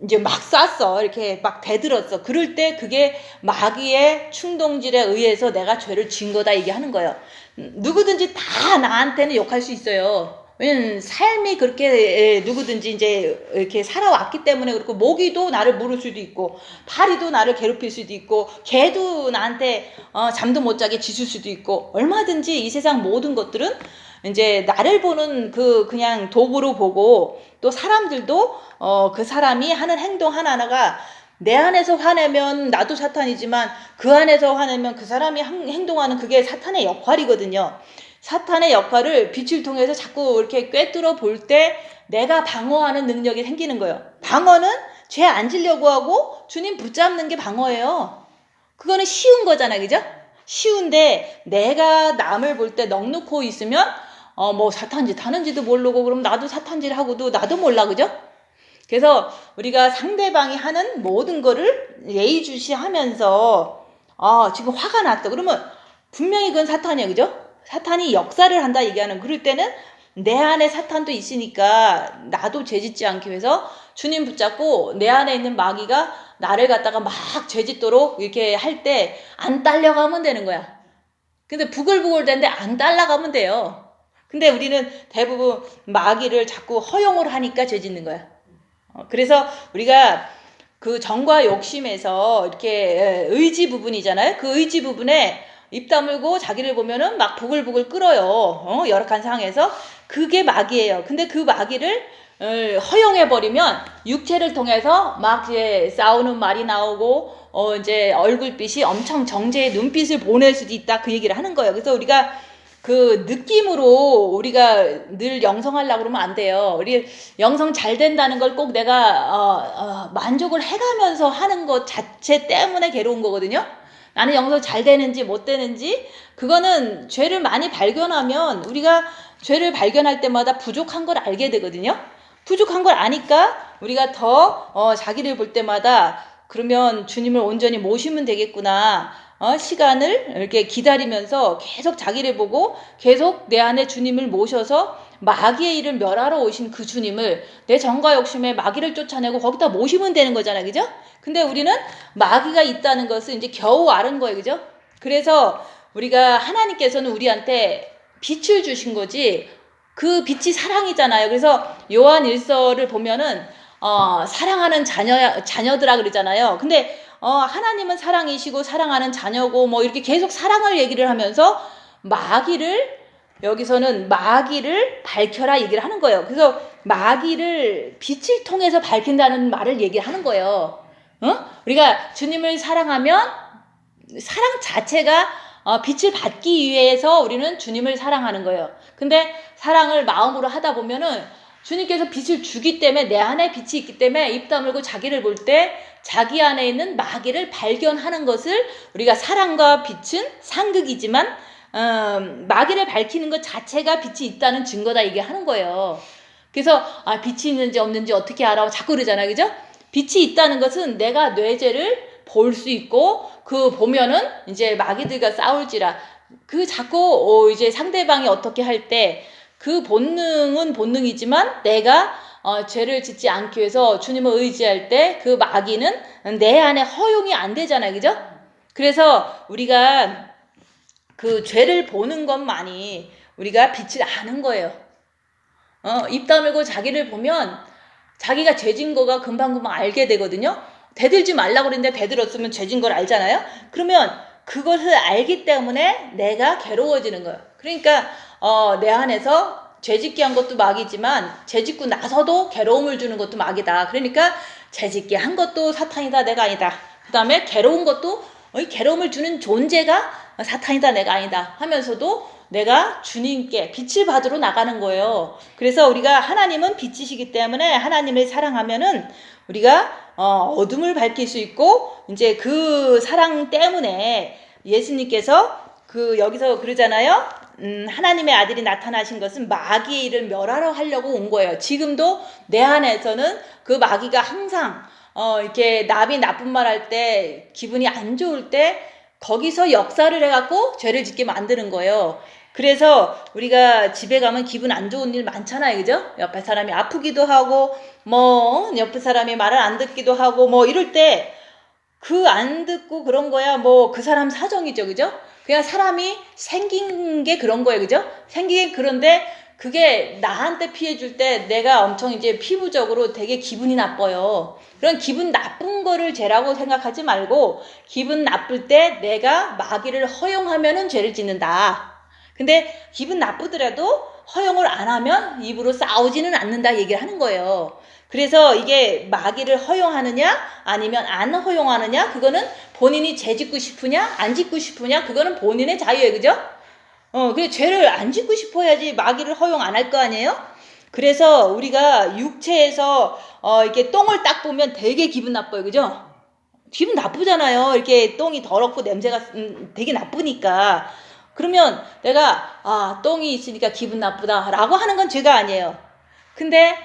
이제 막 쐈어. 이렇게 막 대들었어. 그럴 때 그게 마귀의 충동질에 의해서 내가 죄를 지은 거다 얘기하는 거예요. 누구든지 다 나한테는 욕할 수 있어요. 왜냐면 삶이 그렇게 누구든지 이제 이렇게 살아왔기 때문에 그렇고 모기도 나를 물을 수도 있고 파리도 나를 괴롭힐 수도 있고 개도 나한테 잠도 못 자게 짖을 수도 있고 얼마든지 이 세상 모든 것들은 이제 나를 보는 그냥 도구로 보고 또 사람들도 그 사람이 하는 행동 하나하나가 내 안에서 화내면 나도 사탄이지만 그 안에서 화내면 그 사람이 행동하는 그게 사탄의 역할이거든요. 사탄의 역할을 빛을 통해서 자꾸 이렇게 꿰뚫어 볼 때 내가 방어하는 능력이 생기는 거예요. 방어는 죄 안 지려고 하고 주님 붙잡는 게 방어예요. 그거는 쉬운 거잖아요. 그죠? 쉬운데 내가 남을 볼 때 넋놓고 있으면 사탄짓 하는지도 모르고 그럼 나도 사탄짓 하고도 나도 몰라. 그죠? 그래서 우리가 상대방이 하는 모든 거를 예의주시하면서 지금 화가 났다. 그러면 분명히 그건 사탄이에요. 그죠? 사탄이 역사를 한다 얘기하는 그럴 때는 내 안에 사탄도 있으니까 나도 죄짓지 않기 위해서 주님 붙잡고 내 안에 있는 마귀가 나를 갖다가 막 죄짓도록 이렇게 할 때 안 딸려가면 되는 거야. 근데 부글부글 되는데 안 딸려가면 돼요. 근데 우리는 대부분 마귀를 자꾸 허용을 하니까 죄짓는 거야. 그래서 우리가 그 정과 욕심에서 이렇게 의지 부분이잖아요. 그 의지 부분에 입 다물고 자기를 보면은 막 부글부글 끓어요. 열악한 상황에서. 그게 마귀예요. 근데 그 마귀를 허용해버리면 육체를 통해서 막 이제 싸우는 말이 나오고, 이제 얼굴빛이 엄청 정제의 눈빛을 보낼 수도 있다. 그 얘기를 하는 거예요. 그래서 우리가 그 느낌으로 우리가 늘 영성하려고 그러면 안 돼요. 우리 영성 잘 된다는 걸 꼭 내가, 만족을 해가면서 하는 것 자체 때문에 괴로운 거거든요. 나는 영성 잘 되는지 못 되는지 그거는 죄를 많이 발견하면 우리가 죄를 발견할 때마다 부족한 걸 알게 되거든요. 부족한 걸 아니까 우리가 더 자기를 볼 때마다 그러면 주님을 온전히 모시면 되겠구나. 시간을 이렇게 기다리면서 계속 자기를 보고 계속 내 안에 주님을 모셔서 마귀의 일을 멸하러 오신 그 주님을 내 정과 욕심에 마귀를 쫓아내고 거기다 모시면 되는 거잖아요. 그죠? 근데 우리는 마귀가 있다는 것을 이제 겨우 아는 거예요. 그죠? 그래서 우리가 하나님께서는 우리한테 빛을 주신 거지 그 빛이 사랑이잖아요. 그래서 요한 1서를 보면은 사랑하는 자녀들아 그러잖아요. 근데 하나님은 사랑이시고 사랑하는 자녀고 뭐 이렇게 계속 사랑을 얘기를 하면서 여기서는 마귀를 밝혀라 얘기를 하는 거예요. 그래서 마귀를 빛을 통해서 밝힌다는 말을 얘기를 하는 거예요. 우리가 주님을 사랑하면 사랑 자체가 빛을 받기 위해서 우리는 주님을 사랑하는 거예요. 근데 사랑을 마음으로 하다 보면은 주님께서 빛을 주기 때문에 내 안에 빛이 있기 때문에 입 다물고 자기를 볼 때 자기 안에 있는 마귀를 발견하는 것을 우리가 사랑과 빛은 상극이지만 마귀를 밝히는 것 자체가 빛이 있다는 증거다 이게 하는 거예요. 그래서 빛이 있는지 없는지 어떻게 알아? 자꾸 그러잖아요. 그죠? 빛이 있다는 것은 내가 뇌죄를 볼 수 있고 그 보면은 이제 마귀들과 싸울지라 그 자꾸 이제 상대방이 어떻게 할 때 그 본능은 본능이지만 내가 죄를 짓지 않기 위해서 주님을 의지할 때 그 마귀는 내 안에 허용이 안 되잖아요. 그죠? 그래서 우리가 그 죄를 보는 것만이 우리가 빛을 아는 거예요. 입 다물고 자기를 보면 자기가 죄진 거가 금방금방 알게 되거든요. 대들지 말라고 그랬는데 대들었으면 죄진 걸 알잖아요. 그러면 그것을 알기 때문에 내가 괴로워지는 거예요. 그러니까 내 안에서 죄짓기 한 것도 마귀지만 죄짓고 나서도 괴로움을 주는 것도 마귀다. 그러니까 죄짓기 한 것도 사탄이다 내가 아니다. 그 다음에 괴로운 것도 괴로움을 주는 존재가 사탄이다 내가 아니다 하면서도 내가 주님께 빛을 받으러 나가는 거예요. 그래서 우리가 하나님은 빛이시기 때문에 하나님을 사랑하면은 우리가 어둠을 밝힐 수 있고 이제 그 사랑 때문에 예수님께서 여기서 그러잖아요. 하나님의 아들이 나타나신 것은 마귀의 일을 멸하러 하려고 온 거예요. 지금도 내 안에서는 그 마귀가 항상 이렇게 남이 나쁜 말 할 때 기분이 안 좋을 때 거기서 역사를 해갖고 죄를 짓게 만드는 거예요. 그래서 우리가 집에 가면 기분 안 좋은 일 많잖아요. 그죠? 옆에 사람이 아프기도 하고 옆에 사람이 말을 안 듣기도 하고 이럴 때 그 안 듣고 그런 거야 그 사람 사정이죠. 그죠? 그냥 사람이 생긴 게 그런 거예요. 그죠? 생긴 게 그런데 그게 나한테 피해 줄 때 내가 엄청 이제 피부적으로 되게 기분이 나빠요. 그런 기분 나쁜 거를 죄라고 생각하지 말고 기분 나쁠 때 내가 마귀를 허용하면은 죄를 짓는다. 근데 기분 나쁘더라도 허용을 안 하면 입으로 싸우지는 않는다 얘기를 하는 거예요. 그래서 이게 마귀를 허용하느냐 아니면 안 허용하느냐 그거는 본인이 죄 짓고 싶으냐 안 짓고 싶으냐 그거는 본인의 자유예요. 그죠? 그 죄를 안 짓고 싶어야지 마귀를 허용 안 할 거 아니에요? 그래서 우리가 육체에서 이렇게 똥을 딱 보면 되게 기분 나빠요. 그죠? 기분 나쁘잖아요. 이렇게 똥이 더럽고 냄새가 되게 나쁘니까. 그러면 내가 똥이 있으니까 기분 나쁘다 라고 하는 건 죄가 아니에요. 근데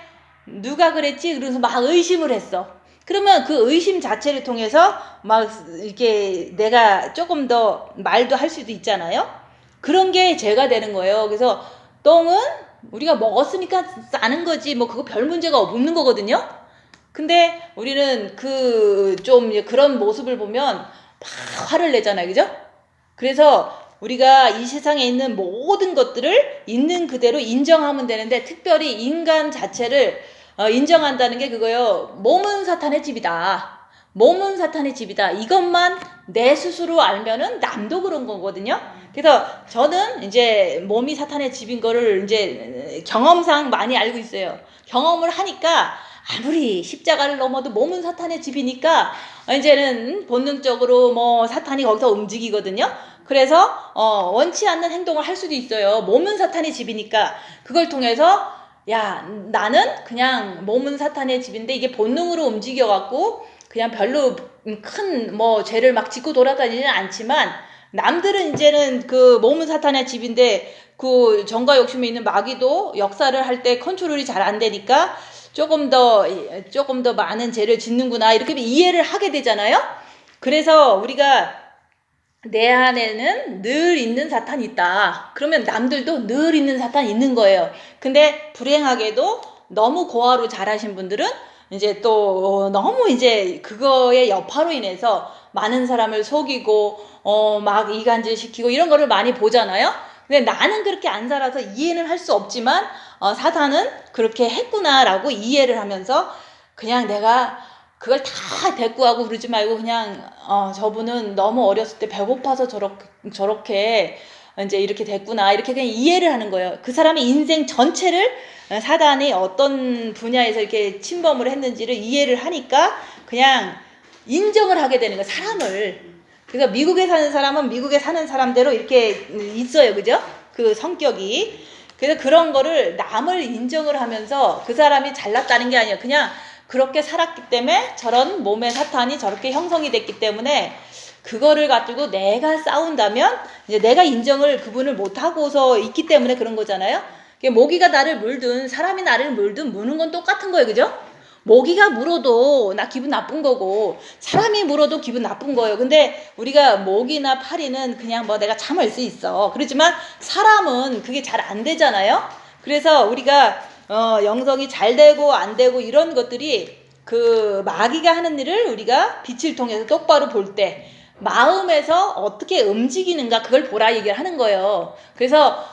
누가 그랬지? 그래서 막 의심을 했어. 그러면 그 의심 자체를 통해서 막 이렇게 내가 조금 더 말도 할 수도 있잖아요. 그런 게 죄가 되는 거예요. 그래서 똥은 우리가 먹었으니까 싸는 거지 그거 별 문제가 없는 거거든요. 근데 우리는 좀 그런 모습을 보면 막 화를 내잖아요. 그죠? 그래서 우리가 이 세상에 있는 모든 것들을 있는 그대로 인정하면 되는데 특별히 인간 자체를 인정한다는 게 그거예요. 몸은 사탄의 집이다. 몸은 사탄의 집이다. 이것만 내 스스로 알면은 남도 그런 거거든요. 그래서 저는 이제 몸이 사탄의 집인 거를 이제 경험상 많이 알고 있어요. 경험을 하니까 아무리 십자가를 넘어도 몸은 사탄의 집이니까 이제는 본능적으로 사탄이 거기서 움직이거든요. 그래서 원치 않는 행동을 할 수도 있어요. 몸은 사탄의 집이니까 그걸 통해서 나는 그냥 몸은 사탄의 집인데 이게 본능으로 움직여갖고 그냥 별로 큰 죄를 막 짓고 돌아다니지는 않지만 남들은 이제는 그 몸은 사탄의 집인데 그 정과 욕심에 있는 마귀도 역사를 할 때 컨트롤이 잘 안 되니까 조금 더 많은 죄를 짓는구나 이렇게 이해를 하게 되잖아요. 그래서 우리가 내 안에는 늘 있는 사탄이 있다. 그러면 남들도 늘 있는 사탄이 있는 거예요. 근데 불행하게도 너무 고아로 자라신 분들은 이제 또 너무 이제 그거의 여파로 인해서 많은 사람을 속이고 막 이간질 시키고 이런 거를 많이 보잖아요. 근데 나는 그렇게 안 살아서 이해는 할 수 없지만 사탄은 그렇게 했구나라고 이해를 하면서 그냥 내가 그걸 다 대꾸하고 그러지 말고 그냥 저분은 너무 어렸을 때 배고파서 저렇게 이제 이렇게 됐구나 이렇게 그냥 이해를 하는 거예요. 그 사람의 인생 전체를 사단이 어떤 분야에서 이렇게 침범을 했는지를 이해를 하니까 그냥 인정을 하게 되는 거예요, 사람을. 그래서 미국에 사는 사람은 미국에 사는 사람대로 이렇게 있어요, 그죠? 그 성격이. 그래서 그런 거를 남을 인정을 하면서 그 사람이 잘났다는 게 아니에요. 그냥 그렇게 살았기 때문에 저런 몸의 사탄이 저렇게 형성이 됐기 때문에 그거를 가지고 내가 싸운다면 이제 내가 인정을 그분을 못하고서 있기 때문에 그런 거잖아요. 모기가 나를 물든 사람이 나를 물든 무는 건 똑같은 거예요, 그죠? 모기가 물어도 나 기분 나쁜 거고 사람이 물어도 기분 나쁜 거예요. 근데 우리가 모기나 파리는 그냥 뭐 내가 참을 수 있어. 그렇지만 사람은 그게 잘 안 되잖아요. 그래서 우리가 영성이 잘 되고 안 되고 이런 것들이 그 마귀가 하는 일을 우리가 빛을 통해서 똑바로 볼 때 마음에서 어떻게 움직이는가 그걸 보라 얘기를 하는 거예요. 그래서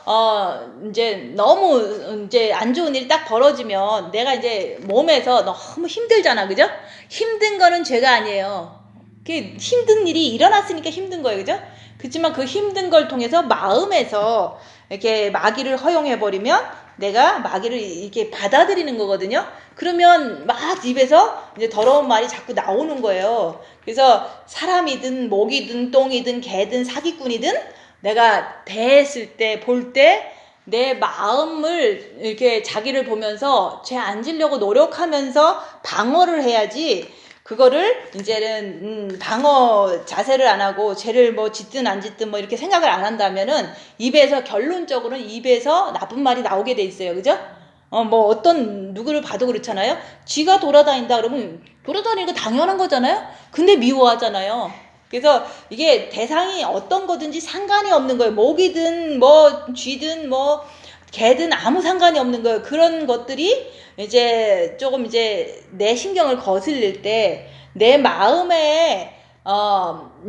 이제 너무 이제 안 좋은 일이 딱 벌어지면 내가 이제 몸에서 너무 힘들잖아, 그죠? 힘든 거는 죄가 아니에요. 그 힘든 일이 일어났으니까 힘든 거예요, 그죠? 그렇지만 그 힘든 걸 통해서 마음에서 이렇게 마귀를 허용해 버리면 내가 마귀를 이렇게 받아들이는 거거든요. 그러면 막 입에서 이제 더러운 말이 자꾸 나오는 거예요. 그래서 사람이든 모기든 똥이든 개든 사기꾼이든 내가 대했을 때 볼 때 내 마음을 이렇게 자기를 보면서 죄 안 지려고 노력하면서 방어를 해야지. 그거를 이제는 방어 자세를 안 하고 죄를 뭐 짓든 안 짓든 뭐 이렇게 생각을 안 한다면은 입에서 결론적으로는 입에서 나쁜 말이 나오게 돼 있어요, 그죠? 뭐 어떤 누구를 봐도 그렇잖아요. 쥐가 돌아다닌다 그러면 돌아다니는 거 당연한 거잖아요. 근데 미워하잖아요. 그래서 이게 대상이 어떤 거든지 상관이 없는 거예요. 모기든 뭐 쥐든 뭐 개든 아무 상관이 없는 거예요. 그런 것들이 이제 조금 이제 내 신경을 거슬릴 때 내 마음에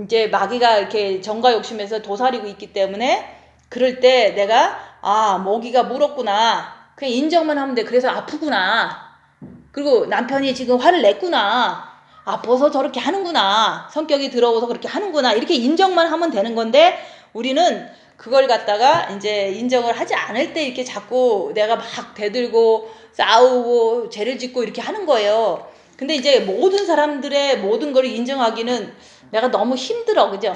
이제 마귀가 이렇게 정과 욕심에서 도사리고 있기 때문에 그럴 때 내가 모기가 물었구나. 그냥 인정만 하면 돼. 그래서 아프구나. 그리고 남편이 지금 화를 냈구나. 아파서 저렇게 하는구나. 성격이 더러워서 그렇게 하는구나. 이렇게 인정만 하면 되는 건데 우리는 그걸 갖다가 이제 인정을 하지 않을 때 이렇게 자꾸 내가 막 대들고 싸우고 죄를 짓고 이렇게 하는 거예요. 근데 이제 모든 사람들의 모든 걸 인정하기는 내가 너무 힘들어, 그죠?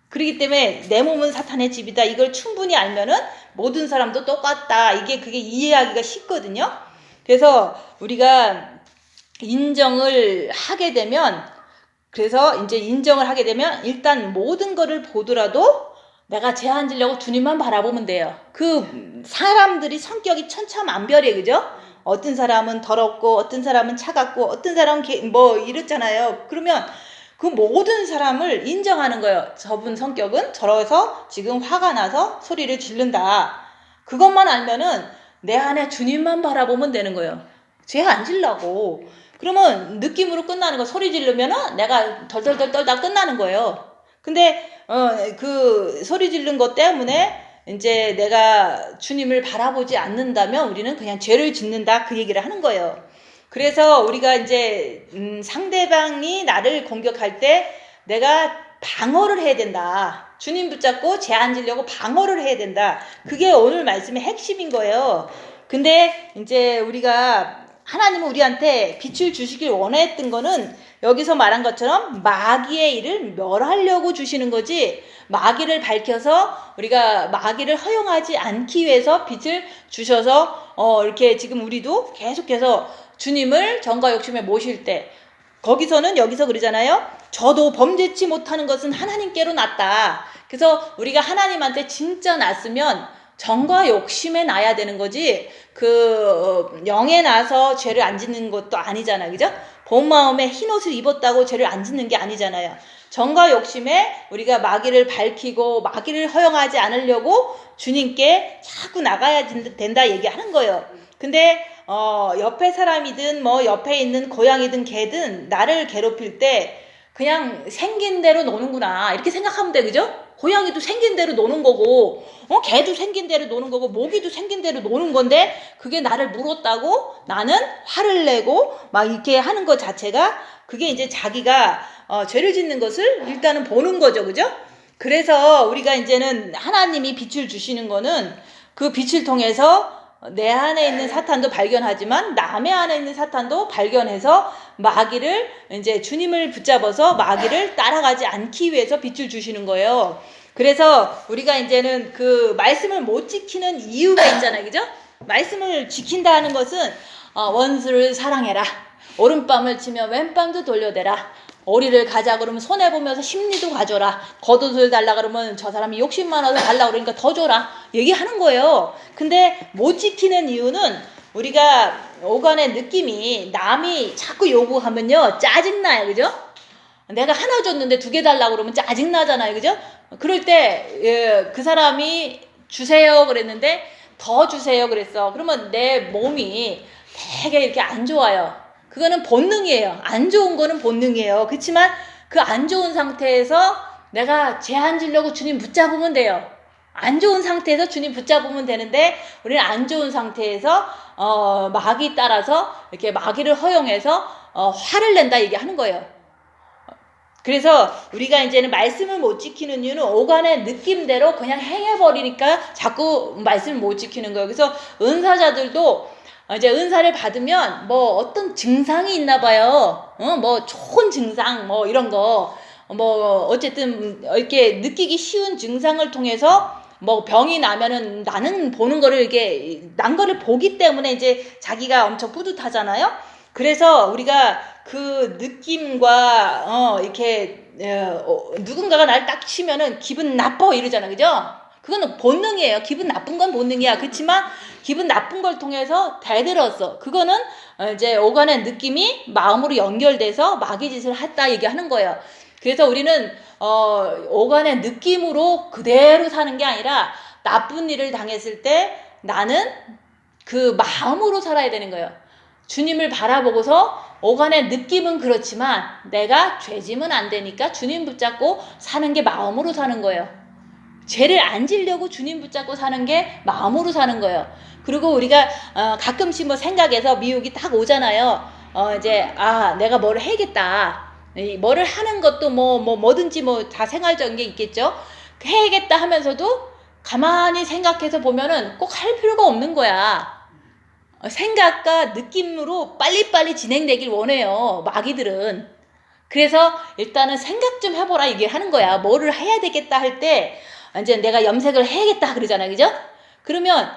그렇기 때문에 내 몸은 사탄의 집이다. 이걸 충분히 알면은 모든 사람도 똑같다. 그게 이해하기가 쉽거든요. 그래서 우리가 인정을 하게 되면 그래서 이제 인정을 하게 되면 일단 모든 거를 보더라도 내가 죄 안 지려고 주님만 바라보면 돼요. 그 사람들이 성격이 천차만별이에요, 그죠? 어떤 사람은 더럽고 어떤 사람은 차갑고 어떤 사람은 뭐 이렇잖아요. 그러면 그 모든 사람을 인정하는 거예요. 저분 성격은 저러서 지금 화가 나서 소리를 지른다. 그것만 알면은 내 안에 주님만 바라보면 되는 거예요. 죄 안 지려고. 그러면 느낌으로 끝나는 거 소리 지르면은 내가 덜덜덜 떨다 끝나는 거예요. 근데 그 소리 지른 것 때문에 이제 내가 주님을 바라보지 않는다면 우리는 그냥 죄를 짓는다 그 얘기를 하는 거예요. 그래서 우리가 이제 상대방이 나를 공격할 때 내가 방어를 해야 된다. 주님 붙잡고 죄 안 지려고 방어를 해야 된다. 그게 오늘 말씀의 핵심인 거예요. 근데 이제 우리가 하나님은 우리한테 빛을 주시길 원했던 거는 여기서 말한 것처럼 마귀의 일을 멸하려고 주시는 거지 마귀를 밝혀서 우리가 마귀를 허용하지 않기 위해서 빛을 주셔서 이렇게 지금 우리도 계속해서 주님을 정과 욕심에 모실 때 거기서는 여기서 그러잖아요. 저도 범죄치 못하는 것은 하나님께로 났다. 그래서 우리가 하나님한테 진짜 났으면 정과 욕심에 나야 되는 거지 영에 나서 죄를 안 짓는 것도 아니잖아요. 그죠? 본 마음에 흰옷을 입었다고 죄를 안 짓는 게 아니잖아요. 정과 욕심에 우리가 마귀를 밝히고 마귀를 허용하지 않으려고 주님께 자꾸 나가야 된다 얘기하는 거예요. 근데 옆에 사람이든 뭐 옆에 있는 고양이든 개든 나를 괴롭힐 때 그냥 생긴 대로 노는구나 이렇게 생각하면 돼. 그죠? 고양이도 생긴 대로 노는 거고 개도 생긴 대로 노는 거고 모기도 생긴 대로 노는 건데 그게 나를 물었다고 나는 화를 내고 막 이렇게 하는 것 자체가 그게 이제 자기가 죄를 짓는 것을 일단은 보는 거죠. 그죠? 그래서 우리가 이제는 하나님이 빛을 주시는 거는 그 빛을 통해서 내 안에 있는 사탄도 발견하지만 남의 안에 있는 사탄도 발견해서 마귀를 이제 주님을 붙잡아서 마귀를 따라가지 않기 위해서 빛을 주시는 거예요. 그래서 우리가 이제는 그 말씀을 못 지키는 이유가 있잖아요. 그죠? 말씀을 지킨다 하는 것은 원수를 사랑해라. 오른밤을 치며 왼밤도 돌려대라. 오리를 가자 그러면 손해보면서 심리도 가져라. 겉옷을 달라 그러면 저 사람이 욕심 많아서 달라 그러니까 더 줘라. 얘기하는 거예요. 근데 못 지키는 이유는 우리가 오간의 느낌이 남이 자꾸 요구하면요 짜증나요. 그죠? 내가 하나 줬는데 2개 달라 그러면 짜증나잖아요. 그죠? 그럴 때 그 사람이 주세요 그랬는데 더 주세요 그랬어. 그러면 내 몸이 되게 이렇게 안 좋아요. 그거는 본능이에요. 안 좋은 거는 본능이에요. 그렇지만 그 안 좋은 상태에서 내가 제한 주려고 주님 붙잡으면 돼요. 안 좋은 상태에서 주님 붙잡으면 되는데 우리는 안 좋은 상태에서 마귀 따라서 이렇게 마귀를 허용해서 화를 낸다 얘기하는 거예요. 그래서 우리가 이제는 말씀을 못 지키는 이유는 오간의 느낌대로 그냥 행해버리니까 자꾸 말씀을 못 지키는 거예요. 그래서 은사자들도 이제 은사를 받으면 뭐 어떤 증상이 있나 봐요. 뭐 좋은 증상 뭐 이런 거 뭐 어쨌든 이렇게 느끼기 쉬운 증상을 통해서 뭐 병이 나면은 나는 보는 거를 이렇게 난 거를 보기 때문에 이제 자기가 엄청 뿌듯하잖아요. 그래서 우리가 그 느낌과 이렇게 누군가가 날 딱 치면은 기분 나빠 이러잖아. 그죠? 그거는 본능이에요. 기분 나쁜 건 본능이야. 그렇지만 기분 나쁜 걸 통해서 대들었어. 그거는 이제 오간의 느낌이 마음으로 연결돼서 마귀 짓을 했다 얘기하는 거예요. 그래서 우리는 오간의 느낌으로 그대로 사는 게 아니라 나쁜 일을 당했을 때 나는 그 마음으로 살아야 되는 거예요. 주님을 바라보고서 오간의 느낌은 그렇지만 내가 죄짐은 안 되니까 주님 붙잡고 사는 게 마음으로 사는 거예요. 죄를 안 지려고 주님 붙잡고 사는 게 마음으로 사는 거예요. 그리고 우리가 가끔씩 뭐 생각해서 미혹이 딱 오잖아요. 이제 내가 뭐를 해야겠다. 뭐를 하는 것도 뭐든지 뭐 다 생활적인 게 있겠죠. 해야겠다 하면서도 가만히 생각해서 보면은 꼭 할 필요가 없는 거야. 생각과 느낌으로 빨리빨리 진행되길 원해요. 마귀들은. 그래서 일단은 생각 좀 해보라 얘기하는 거야. 뭐를 해야 되겠다 할 때 이제 내가 염색을 해야겠다 그러잖아요. 그죠? 그러면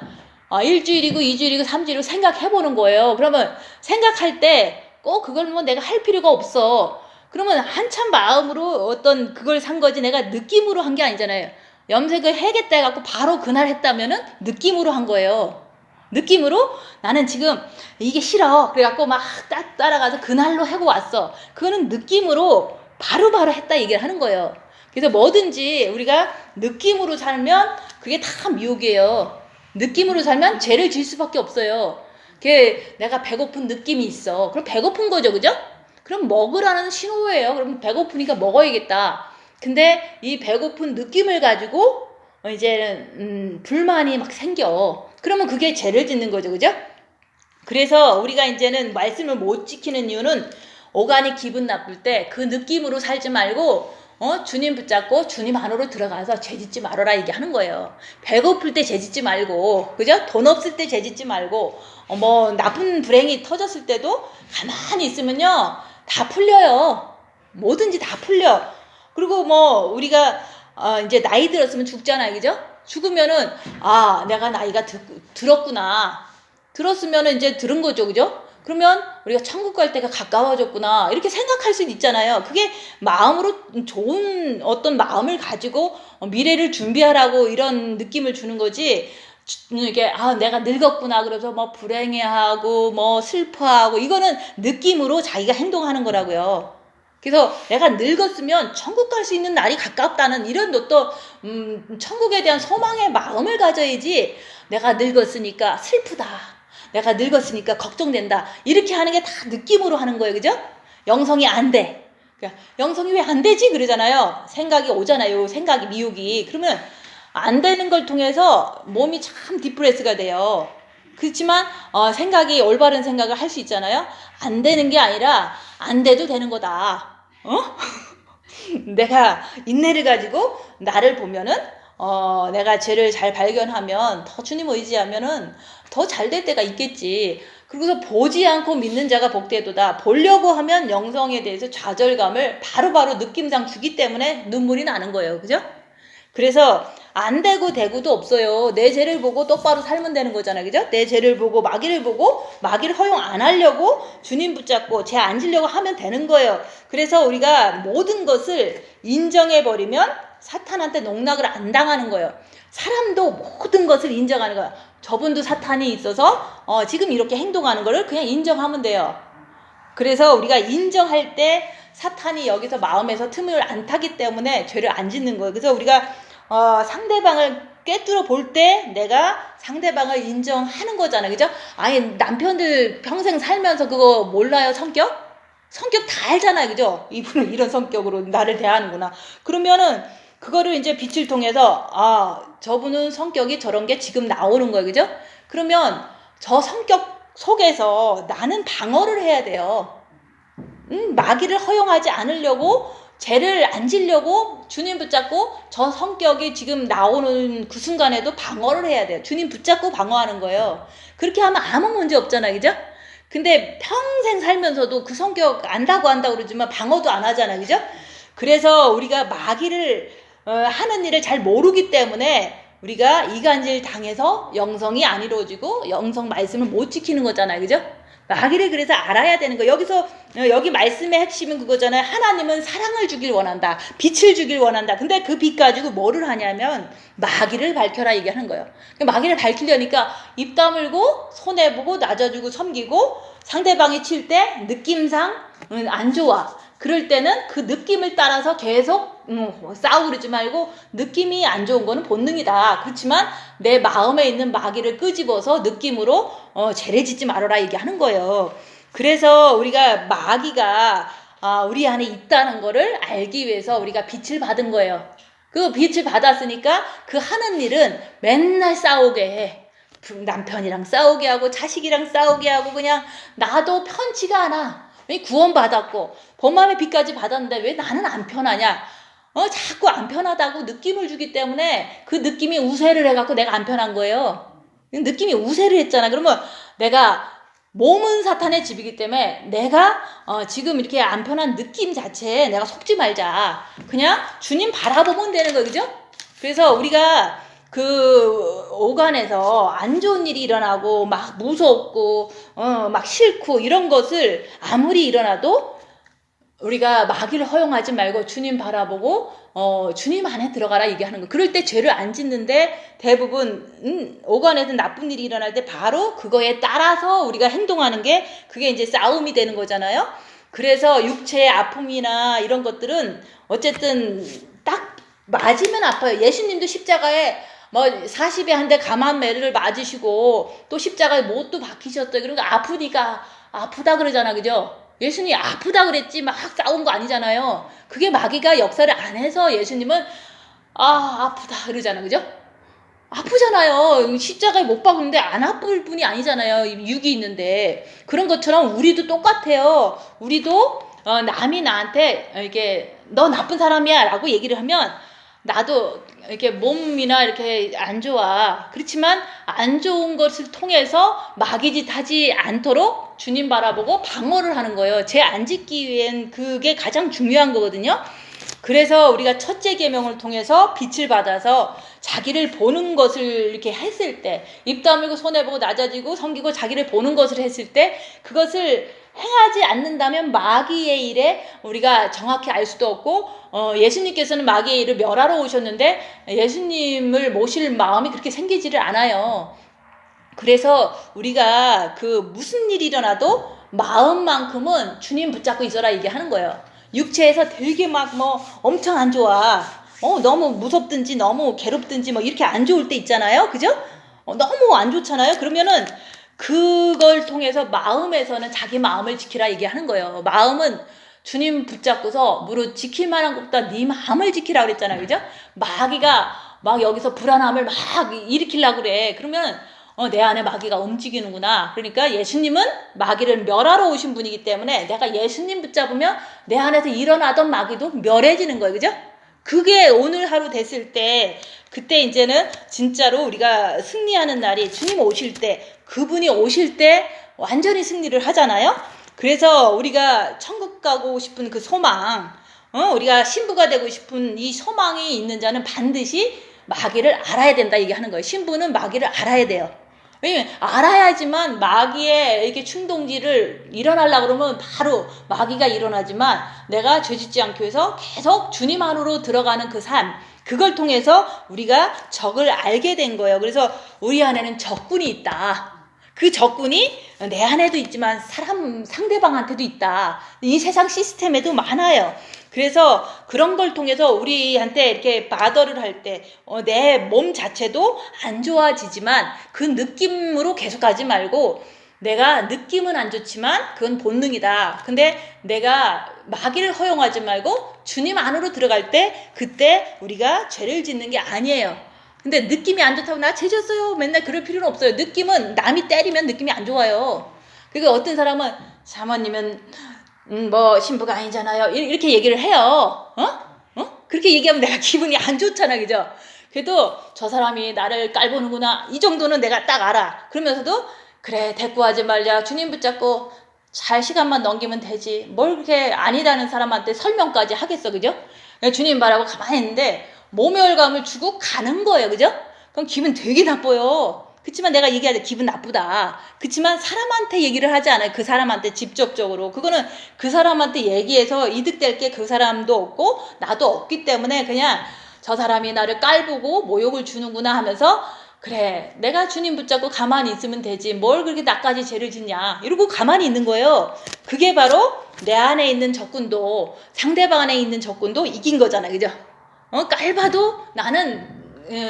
1주일이고 2주일이고 3주일이고 생각해보는 거예요. 그러면 생각할 때 꼭 그걸 뭐 내가 할 필요가 없어. 그러면 한참 마음으로 어떤 그걸 산 거지 내가 느낌으로 한 게 아니잖아요. 염색을 해야겠다 해갖고 바로 그날 했다면은 느낌으로 한 거예요. 느낌으로 나는 지금 이게 싫어. 그래갖고 막 따라가서 그날로 하고 왔어. 그거는 느낌으로 바로바로 했다 얘기를 하는 거예요. 그래서 뭐든지 우리가 느낌으로 살면 그게 다 미혹이에요. 느낌으로 살면 죄를 질 수밖에 없어요. 내가 배고픈 느낌이 있어. 그럼 배고픈 거죠. 그죠? 그럼 먹으라는 신호예요. 그럼 배고프니까 먹어야겠다. 근데 이 배고픈 느낌을 가지고 이제 불만이 막 생겨. 그러면 그게 죄를 짓는 거죠. 그죠? 그래서 우리가 이제는 말씀을 못 지키는 이유는 오간이 기분 나쁠 때 그 느낌으로 살지 말고 주님 붙잡고 주님 안으로 들어가서 죄짓지 말아라 얘기하는 거예요. 배고플 때 죄짓지 말고, 그죠? 돈 없을 때 죄짓지 말고, 뭐 나쁜 불행이 터졌을 때도 가만히 있으면요 다 풀려요. 뭐든지 다 풀려. 그리고 뭐 우리가 이제 나이 들었으면 죽잖아요. 그죠? 죽으면은 내가 나이가 들었구나. 들었으면은 이제 들은 거죠. 그죠? 그러면 우리가 천국 갈 때가 가까워졌구나 이렇게 생각할 수 있잖아요. 그게 마음으로 좋은 어떤 마음을 가지고 미래를 준비하라고 이런 느낌을 주는 거지. 이게 내가 늙었구나 그래서 뭐 불행해하고 뭐 슬퍼하고 이거는 느낌으로 자기가 행동하는 거라고요. 그래서 내가 늙었으면 천국 갈 수 있는 날이 가깝다는 이런 또 천국에 대한 소망의 마음을 가져야지. 내가 늙었으니까 슬프다. 내가 늙었으니까 걱정된다. 이렇게 하는 게 다 느낌으로 하는 거예요. 그죠? 영성이 안 돼. 그러니까 영성이 왜 안 되지? 그러잖아요. 생각이 오잖아요. 생각이 미혹이. 그러면 안 되는 걸 통해서 몸이 참 디프레스가 돼요. 그렇지만 생각이 올바른 생각을 할 수 있잖아요. 안 되는 게 아니라 안 돼도 되는 거다. 내가 인내를 가지고 나를 보면은 내가 죄를 잘 발견하면 더 주님 의지하면은 더 잘 될 때가 있겠지. 그리고서 보지 않고 믿는 자가 복되도다. 보려고 하면 영성에 대해서 좌절감을 바로바로 느낌상 주기 때문에 눈물이 나는 거예요. 그죠? 그래서 안 되고 되고도 없어요. 내 죄를 보고 똑바로 살면 되는 거잖아요. 그죠? 내 죄를 보고 마귀를 보고 마귀를 허용 안 하려고 주님 붙잡고 죄 안 지려고 하면 되는 거예요. 그래서 우리가 모든 것을 인정해버리면 사탄한테 농락을 안 당하는 거예요. 사람도 모든 것을 인정하는 거예요. 저분도 사탄이 있어서 지금 이렇게 행동하는 거를 그냥 인정하면 돼요. 그래서 우리가 인정할 때 사탄이 여기서 마음에서 틈을 안 타기 때문에 죄를 안 짓는 거예요. 그래서 우리가 상대방을 꿰뚫어 볼 때 내가 상대방을 인정하는 거잖아요. 그죠? 아니 남편들 평생 살면서 그거 몰라요? 성격 다 알잖아요. 그죠? 이분은 이런 성격으로 나를 대하는구나. 그러면은 그거를 이제 빛을 통해서 저분은 성격이 저런 게 지금 나오는 거예요. 그죠? 그러면 저 성격 속에서 나는 방어를 해야 돼요. 마귀를 허용하지 않으려고 죄를 안 지려고 주님 붙잡고 저 성격이 지금 나오는 그 순간에도 방어를 해야 돼요. 주님 붙잡고 방어하는 거예요. 그렇게 하면 아무 문제 없잖아요. 그죠? 근데 평생 살면서도 그 성격 안다고 그러지만 방어도 안 하잖아요. 그죠? 그래서 우리가 마귀를 하는 일을 잘 모르기 때문에 우리가 이간질 당해서 영성이 안 이루어지고 영성 말씀을 못 지키는 거잖아요. 그죠? 마귀를 그래서 알아야 되는 거. 여기 말씀의 핵심은 그거잖아요. 하나님은 사랑을 주길 원한다. 빛을 주길 원한다. 근데 그 빛 가지고 뭐를 하냐면 마귀를 밝혀라 얘기하는 거예요. 마귀를 밝히려니까 입 다물고 손해보고 낮아주고 섬기고 상대방이 칠 때 느낌상 안 좋아. 그럴 때는 그 느낌을 따라서 계속 싸우고 그러지 말고 느낌이 안 좋은 거는 본능이다. 그렇지만 내 마음에 있는 마귀를 끄집어서 느낌으로 죄를 짓지 말아라 얘기하는 거예요. 그래서 우리가 마귀가 우리 안에 있다는 거를 알기 위해서 우리가 빛을 받은 거예요. 그 빛을 받았으니까 그 하는 일은 맨날 싸우게 해. 남편이랑 싸우게 하고 자식이랑 싸우게 하고 그냥 나도 편치가 않아. 왜 구원받았고 범함의 빛까지 받았는데 왜 나는 안 편하냐? 자꾸 안 편하다고 느낌을 주기 때문에 그 느낌이 우세를 해갖고 내가 안 편한 거예요. 느낌이 우세를 했잖아. 그러면 내가 몸은 사탄의 집이기 때문에 내가 지금 이렇게 안 편한 느낌 자체에 내가 속지 말자. 그냥 주님 바라보면 되는 거, 그죠? 그래서 우리가 그 오간에서 안 좋은 일이 일어나고 막 무섭고 막 싫고 이런 것을 아무리 일어나도 우리가 마귀를 허용하지 말고 주님 바라보고 주님 안에 들어가라 얘기하는 거. 그럴 때 죄를 안 짓는데 대부분 오간에서 나쁜 일이 일어날 때 바로 그거에 따라서 우리가 행동하는 게 그게 이제 싸움이 되는 거잖아요. 그래서 육체의 아픔이나 이런 것들은 어쨌든 딱 맞으면 아파요. 예수님도 십자가에 40에 한 대 감한매를 맞으시고 또 십자가에 못도 박히셨어요. 그러니까 아프니까 아프다 그러잖아. 그죠? 예수님이 아프다 그랬지 막 싸운 거 아니잖아요. 그게 마귀가 역사를 안 해서 예수님은 아프다 그러잖아. 그죠? 아프잖아요. 십자가에 못 박는데 안 아플 분이 아니잖아요. 육이 있는데. 그런 것처럼 우리도 똑같아요. 우리도 남이 나한테 이렇게 너 나쁜 사람이야 라고 얘기를 하면 나도 이렇게 몸이나 이렇게 안 좋아. 그렇지만 안 좋은 것을 통해서 마귀짓 하지 않도록 주님 바라보고 방어를 하는 거예요. 죄 안 짓기 위한 그게 가장 중요한 거거든요. 그래서 우리가 첫째 계명을 통해서 빛을 받아서 자기를 보는 것을 이렇게 했을 때, 입 다물고 손해보고 낮아지고 섬기고 자기를 보는 것을 했을 때 그것을 행하지 않는다면 마귀의 일에 우리가 정확히 알 수도 없고 예수님께서는 마귀의 일을 멸하러 오셨는데 예수님을 모실 마음이 그렇게 생기지를 않아요. 그래서 우리가 그 무슨 일이 일어나도 마음만큼은 주님 붙잡고 있어라 얘기하는 거예요. 육체에서 되게 막 엄청 안 좋아. 너무 무섭든지 너무 괴롭든지 이렇게 안 좋을 때 있잖아요. 그죠? 너무 안 좋잖아요. 그러면은 그걸 통해서 마음에서는 자기 마음을 지키라 얘기하는 거예요. 마음은 주님 붙잡고서 무릇 지킬 만한 것보다 네 마음을 지키라 그랬잖아요. 그죠? 마귀가 막 여기서 불안함을 막 일으키려고 그래. 그러면 내 안에 마귀가 움직이는구나. 그러니까 예수님은 마귀를 멸하러 오신 분이기 때문에 내가 예수님 붙잡으면 내 안에서 일어나던 마귀도 멸해지는 거예요. 그죠? 그게 오늘 하루 됐을 때 그때 이제는 진짜로 우리가 승리하는 날이 주님 오실 때, 그분이 오실 때 완전히 승리를 하잖아요. 그래서 우리가 천국 가고 싶은 그 소망, 우리가 신부가 되고 싶은 이 소망이 있는 자는 반드시 마귀를 알아야 된다 얘기하는 거예요. 신부는 마귀를 알아야 돼요. 왜냐면 알아야지만 마귀의 이렇게 충동지를 일어나려고 그러면 바로 마귀가 일어나지만, 내가 죄짓지 않기 위해서 계속 주님 안으로 들어가는 그 삶, 그걸 통해서 우리가 적을 알게 된 거예요. 그래서 우리 안에는 적군이 있다. 그 적군이 내 안에도 있지만 상대방한테도 있다. 이 세상 시스템에도 많아요. 그래서 그런 걸 통해서 우리한테 이렇게 바더를 할 때 내 몸 자체도 안 좋아지지만 그 느낌으로 계속 가지 말고, 내가 느낌은 안 좋지만 그건 본능이다. 근데 내가 마귀를 허용하지 말고 주님 안으로 들어갈 때, 그때 우리가 죄를 짓는 게 아니에요. 근데 느낌이 안 좋다고 나 죄 졌어요 맨날 그럴 필요는 없어요. 느낌은 남이 때리면 느낌이 안 좋아요. 그리고 어떤 사람은 사모님은 뭐 신부가 아니잖아요 이렇게 얘기를 해요. 그렇게 얘기하면 내가 기분이 안 좋잖아, 그죠? 그래도 저 사람이 나를 깔보는구나, 이 정도는 내가 딱 알아. 그러면서도 그래 대꾸하지 말자, 주님 붙잡고 잘 시간만 넘기면 되지, 뭘 그렇게 아니라는 사람한테 설명까지 하겠어, 그죠? 주님 바라고 가만히 있는데 모멸감을 주고 가는 거예요, 그죠? 그럼 기분 되게 나빠요. 그치만 내가 얘기하자 기분 나쁘다. 그치만 사람한테 얘기를 하지 않아요. 그 사람한테 직접적으로. 그거는 그 사람한테 얘기해서 이득될 게 그 사람도 없고 나도 없기 때문에 그냥 저 사람이 나를 깔보고 모욕을 주는구나 하면서 그래 내가 주님 붙잡고 가만히 있으면 되지, 뭘 그렇게 나까지 죄를 짓냐 이러고 가만히 있는 거예요. 그게 바로 내 안에 있는 적군도 상대방 안에 있는 적군도 이긴 거잖아, 그죠? 깔봐도 나는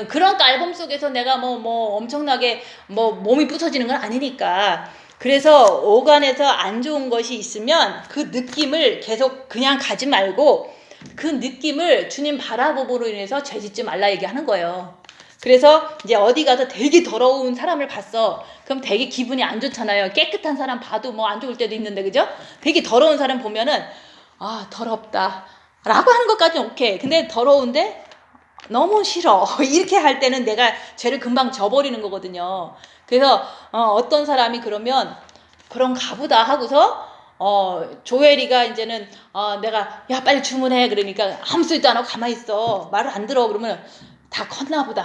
그런 깔봄 속에서 내가 뭐 엄청나게 뭐 몸이 부서지는 건 아니니까. 그래서 오간에서 안 좋은 것이 있으면 그 느낌을 계속 그냥 가지 말고 그 느낌을 주님 바라봄으로 인해서 죄짓지 말라 얘기하는 거예요. 그래서 이제 어디 가서 되게 더러운 사람을 봤어. 그럼 되게 기분이 안 좋잖아요. 깨끗한 사람 봐도 뭐 안 좋을 때도 있는데, 그죠? 되게 더러운 사람 보면은 아 더럽다 라고 하는 것까지는 오케이. 근데 더러운데 너무 싫어 이렇게 할 때는 내가 죄를 금방 져버리는 거거든요. 그래서 어떤 사람이 그러면 그런가 보다 하고서 조엘이가 이제는 내가 야 빨리 주문해 그러니까 아무 소리도 안 하고 가만히 있어, 말을 안 들어. 그러면 다 컸나 보다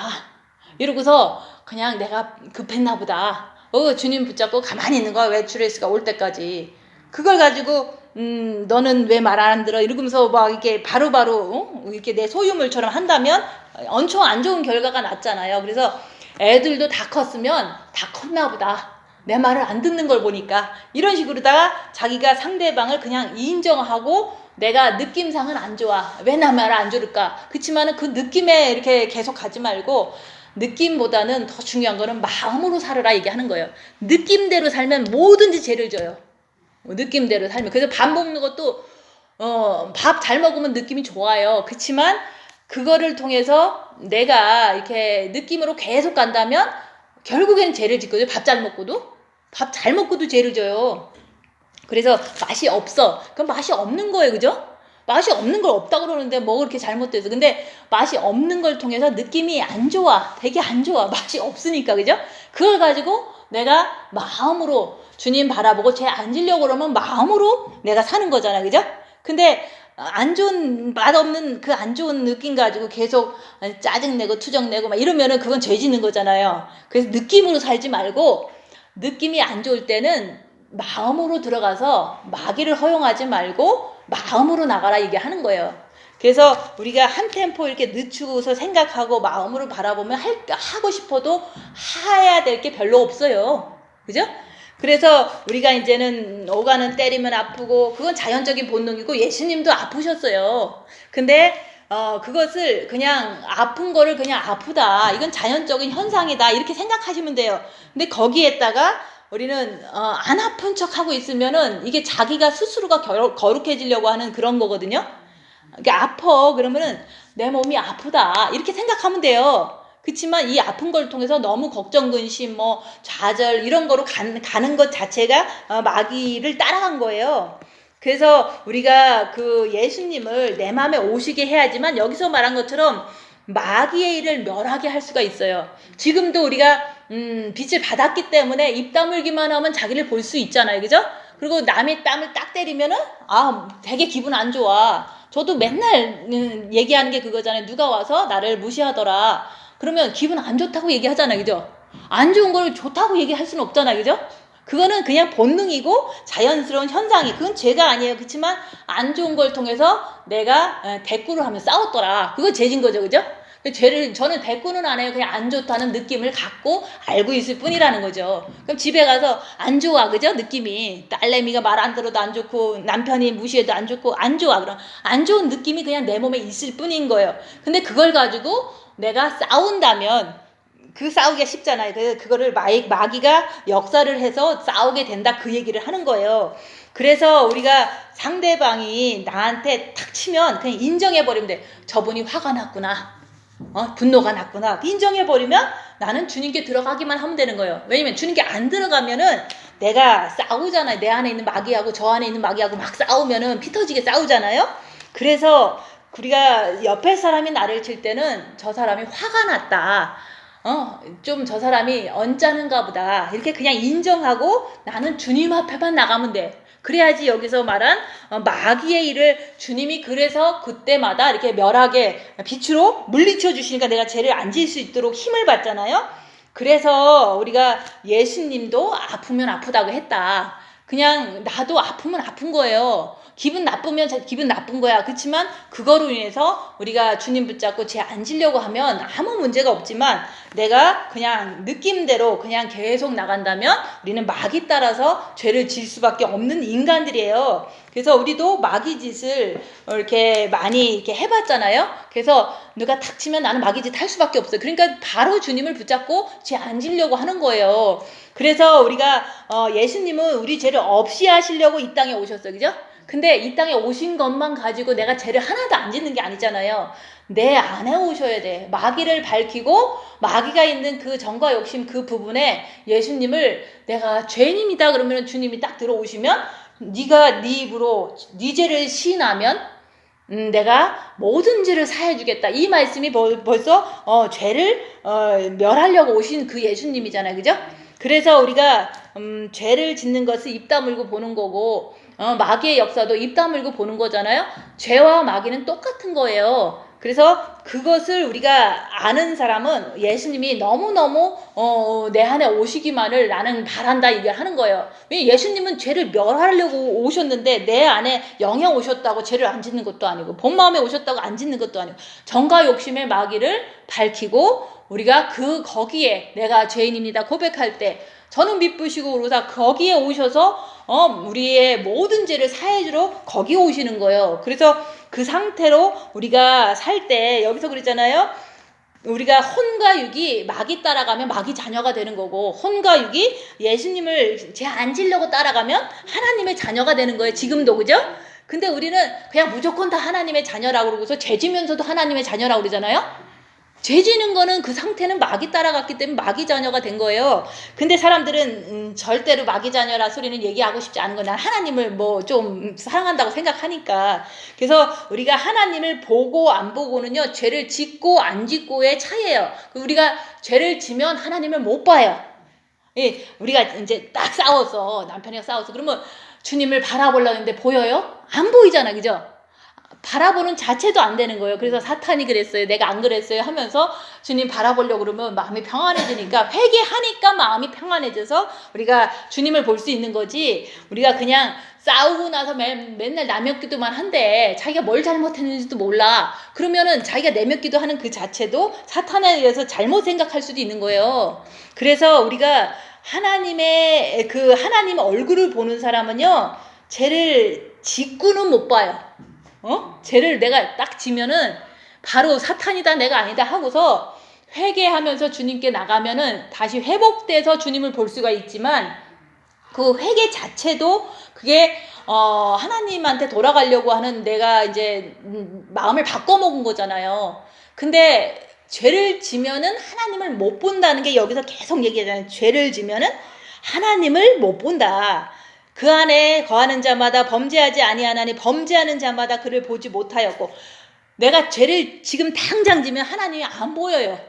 이러고서 그냥 내가 급했나 보다, 주님 붙잡고 가만히 있는 거야, 외출레스가 올 때까지. 그걸 가지고 너는 왜 말 안 들어 이러면서 막 이렇게 바로바로 이렇게 내 소유물처럼 한다면 엄청 안 좋은 결과가 났잖아요. 그래서 애들도 다 컸으면 다 컸나 보다, 내 말을 안 듣는 걸 보니까, 이런 식으로다가 자기가 상대방을 그냥 인정하고 내가 느낌상은 안 좋아, 왜 나 말을 안 들을까. 그치만은 그 느낌에 이렇게 계속 가지 말고 느낌보다는 더 중요한 거는 마음으로 살으라 얘기하는 거예요. 느낌대로 살면 뭐든지 죄를 져요. 느낌대로 살면. 그래서 밥 먹는 것도 밥 잘 먹으면 느낌이 좋아요. 그치만 그거를 통해서 내가 이렇게 느낌으로 계속 간다면 결국엔 죄를 짓거든요. 밥 잘 먹고도 죄를 져요. 그래서 맛이 없어, 그럼 맛이 없는 거예요, 그죠? 맛이 없는 걸 없다 그러는데 뭐 그렇게 잘못돼서. 근데 맛이 없는 걸 통해서 느낌이 안 좋아, 되게 안 좋아, 맛이 없으니까, 그죠? 그걸 가지고 내가 마음으로 주님 바라보고 죄 안 지려고 그러면 마음으로 내가 사는 거잖아, 그죠? 근데 안 좋은, 맛없는 그 안 좋은 느낌 가지고 계속 짜증내고 투정내고 막 이러면은 그건 죄 짓는 거잖아요. 그래서 느낌으로 살지 말고 느낌이 안 좋을 때는 마음으로 들어가서 마귀를 허용하지 말고 마음으로 나가라 얘기하는 거예요. 그래서 우리가 한 템포 이렇게 늦추고서 생각하고 마음으로 바라보면 하고 싶어도 해야 될 게 별로 없어요, 그죠? 그래서 우리가 이제는 오가는 때리면 아프고 그건 자연적인 본능이고 예수님도 아프셨어요. 근데 그것을 그냥 아픈 거를 그냥 아프다, 이건 자연적인 현상이다 이렇게 생각하시면 돼요. 근데 거기에다가 우리는 안 아픈 척 하고 있으면은 이게 자기가 스스로가 거룩해지려고 하는 그런 거거든요. 이게 아파 그러면은 내 몸이 아프다 이렇게 생각하면 돼요. 그렇지만 이 아픈 걸 통해서 너무 걱정, 근심, 좌절 이런 거로 가는 것 자체가 마귀를 따라간 거예요. 그래서 우리가 그 예수님을 내 마음에 오시게 해야지만 여기서 말한 것처럼 마귀의 일을 멸하게 할 수가 있어요. 지금도 우리가 빛을 받았기 때문에 입 다물기만 하면 자기를 볼 수 있잖아요. 그죠? 그리고 남의 땀을 딱 때리면은 되게 기분 안 좋아. 저도 맨날 얘기하는 게 그거잖아요. 누가 와서 나를 무시하더라. 그러면 기분 안 좋다고 얘기하잖아요. 그죠? 안 좋은 걸 좋다고 얘기할 수는 없잖아요. 그죠? 그거는 그냥 본능이고 자연스러운 현상이, 그건 죄가 아니에요. 그렇지만 안 좋은 걸 통해서 내가 대꾸를 하면 싸웠더라. 그거 죄진 거죠. 그죠? 저는 대꾸는 안 해요. 그냥 안 좋다는 느낌을 갖고 알고 있을 뿐이라는 거죠. 그럼 집에 가서 안 좋아. 그죠? 느낌이. 딸내미가 말 안 들어도 안 좋고 남편이 무시해도 안 좋고 안 좋아. 그럼 안 좋은 느낌이 그냥 내 몸에 있을 뿐인 거예요. 근데 그걸 가지고 내가 싸운다면 그 싸우기가 쉽잖아요. 그거를 마귀가 역사를 해서 싸우게 된다, 그 얘기를 하는 거예요. 그래서 우리가 상대방이 나한테 탁 치면 그냥 인정해버리면 돼. 저분이 화가 났구나. 분노가 났구나. 인정해버리면 나는 주님께 들어가기만 하면 되는 거예요. 왜냐면 주님께 안 들어가면은 내가 싸우잖아요. 내 안에 있는 마귀하고 저 안에 있는 마귀하고 막 싸우면은 피 터지게 싸우잖아요. 그래서 우리가 옆에 사람이 나를 칠 때는 저 사람이 화가 났다. 좀 저 사람이 언짢은가 보다. 이렇게 그냥 인정하고 나는 주님 앞에만 나가면 돼. 그래야지 여기서 말한 마귀의 일을 주님이 그래서 그때마다 이렇게 멸하게 빛으로 물리쳐 주시니까 내가 죄를 안 지을 수 있도록 힘을 받잖아요. 그래서 우리가 예수님도 아프면 아프다고 했다. 그냥 나도 아프면 아픈 거예요. 기분 나쁘면 기분 나쁜 거야. 그렇지만 그거로 인해서 우리가 주님 붙잡고 죄 안 지려고 하면 아무 문제가 없지만 내가 그냥 느낌대로 그냥 계속 나간다면 우리는 마귀 따라서 죄를 질 수밖에 없는 인간들이에요. 그래서 우리도 마귀 짓을 이렇게 많이 이렇게 해봤잖아요. 그래서 누가 탁 치면 나는 마귀 짓 할 수밖에 없어요. 그러니까 바로 주님을 붙잡고 죄 안 지려고 하는 거예요. 그래서 우리가 예수님은 우리 죄를 없이 하시려고 이 땅에 오셨어요. 그죠? 근데 이 땅에 오신 것만 가지고 내가 죄를 하나도 안 짓는 게 아니잖아요. 내 안에 오셔야 돼. 마귀를 밝히고 마귀가 있는 그 정과 욕심 그 부분에 예수님을 내가 죄인입니다. 그러면 주님이 딱 들어오시면 네가 네 입으로 네 죄를 시인하면 내가 모든 죄를 사해 주겠다. 이 말씀이 벌써 죄를 멸하려고 오신 그 예수님이잖아요. 그죠? 그래서 우리가 죄를 짓는 것을 입 다물고 보는 거고 마귀의 역사도 입 다물고 보는 거잖아요. 죄와 마귀는 똑같은 거예요. 그래서 그것을 우리가 아는 사람은 예수님이 너무너무 내 안에 오시기만을 나는 바란다 얘기하는 거예요. 왜냐면 예수님은 죄를 멸하려고 오셨는데 내 안에 영영 오셨다고 죄를 안 짓는 것도 아니고 본 마음에 오셨다고 안 짓는 것도 아니고 정과 욕심의 마귀를 밝히고 우리가 거기에 내가 죄인입니다 고백할 때 저는 미쁘시고 그러다 거기에 오셔서 우리의 모든 죄를 사해주러 거기 오시는 거예요. 그래서 그 상태로 우리가 살 때 여기서 그랬잖아요. 우리가 혼과 육이 마귀 따라가면 마귀 자녀가 되는 거고 혼과 육이 예수님을 죄 안 지려고 따라가면 하나님의 자녀가 되는 거예요. 지금도 그죠? 근데 우리는 그냥 무조건 다 하나님의 자녀라고 그러고서 죄 지면서도 하나님의 자녀라고 그러잖아요. 죄 지는 거는 그 상태는 마귀 따라갔기 때문에 마귀 자녀가 된 거예요. 근데 사람들은 절대로 마귀 자녀라 소리는 얘기하고 싶지 않은 거야. 난 하나님을 뭐 좀 사랑한다고 생각하니까. 그래서 우리가 하나님을 보고 안 보고는요, 죄를 짓고 안 짓고의 차이예요. 우리가 죄를 지면 하나님을 못 봐요. 예, 우리가 이제 딱 싸웠어. 남편이랑 싸웠어. 그러면 주님을 바라보려고 했는데 보여요? 안 보이잖아. 그죠? 바라보는 자체도 안 되는 거예요. 그래서 사탄이 그랬어요. 내가 안 그랬어요 하면서 주님 바라보려고 그러면 마음이 평안해지니까 회개하니까 마음이 평안해져서 우리가 주님을 볼 수 있는 거지. 우리가 그냥 싸우고 나서 맨날 남의 기도만 한대. 자기가 뭘 잘못했는지도 몰라. 그러면은 자기가 내며 기도하는 그 자체도 사탄에 의해서 잘못 생각할 수도 있는 거예요. 그래서 우리가 하나님 얼굴을 보는 사람은요, 죄를 짓고는 못 봐요. 죄를 내가 딱 지면은 바로 사탄이다 내가 아니다 하고서 회개하면서 주님께 나가면은 다시 회복돼서 주님을 볼 수가 있지만 그 회개 자체도 그게 하나님한테 돌아가려고 하는 내가 이제 마음을 바꿔먹은 거잖아요. 근데 죄를 지면은 하나님을 못 본다는 게 여기서 계속 얘기하잖아요. 죄를 지면은 하나님을 못 본다. 그 안에 거하는 자마다 범죄하지 아니하나니 범죄하는 자마다 그를 보지 못하였고. 내가 죄를 지금 당장 지면 하나님이 안 보여요.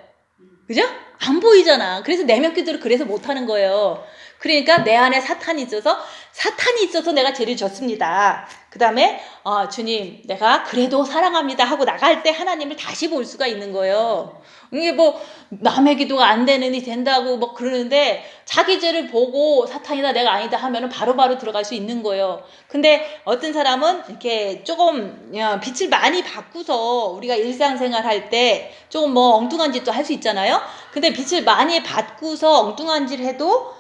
그죠? 안 보이잖아. 그래서 내면 기도를 그래서 못하는 거예요. 그러니까 내 안에 사탄이 있어서 내가 죄를 졌습니다. 그 다음에 주님 내가 그래도 사랑합니다 하고 나갈 때 하나님을 다시 볼 수가 있는 거예요. 이게 뭐 남의 기도가 안 되느니 된다고 뭐 그러는데 자기 죄를 보고 사탄이다 내가 아니다 하면은 바로바로 들어갈 수 있는 거예요. 근데 어떤 사람은 이렇게 조금 빛을 많이 받고서 우리가 일상생활 할 때 조금 뭐 엉뚱한 짓도 할 수 있잖아요. 근데 빛을 많이 받고서 엉뚱한 짓을 해도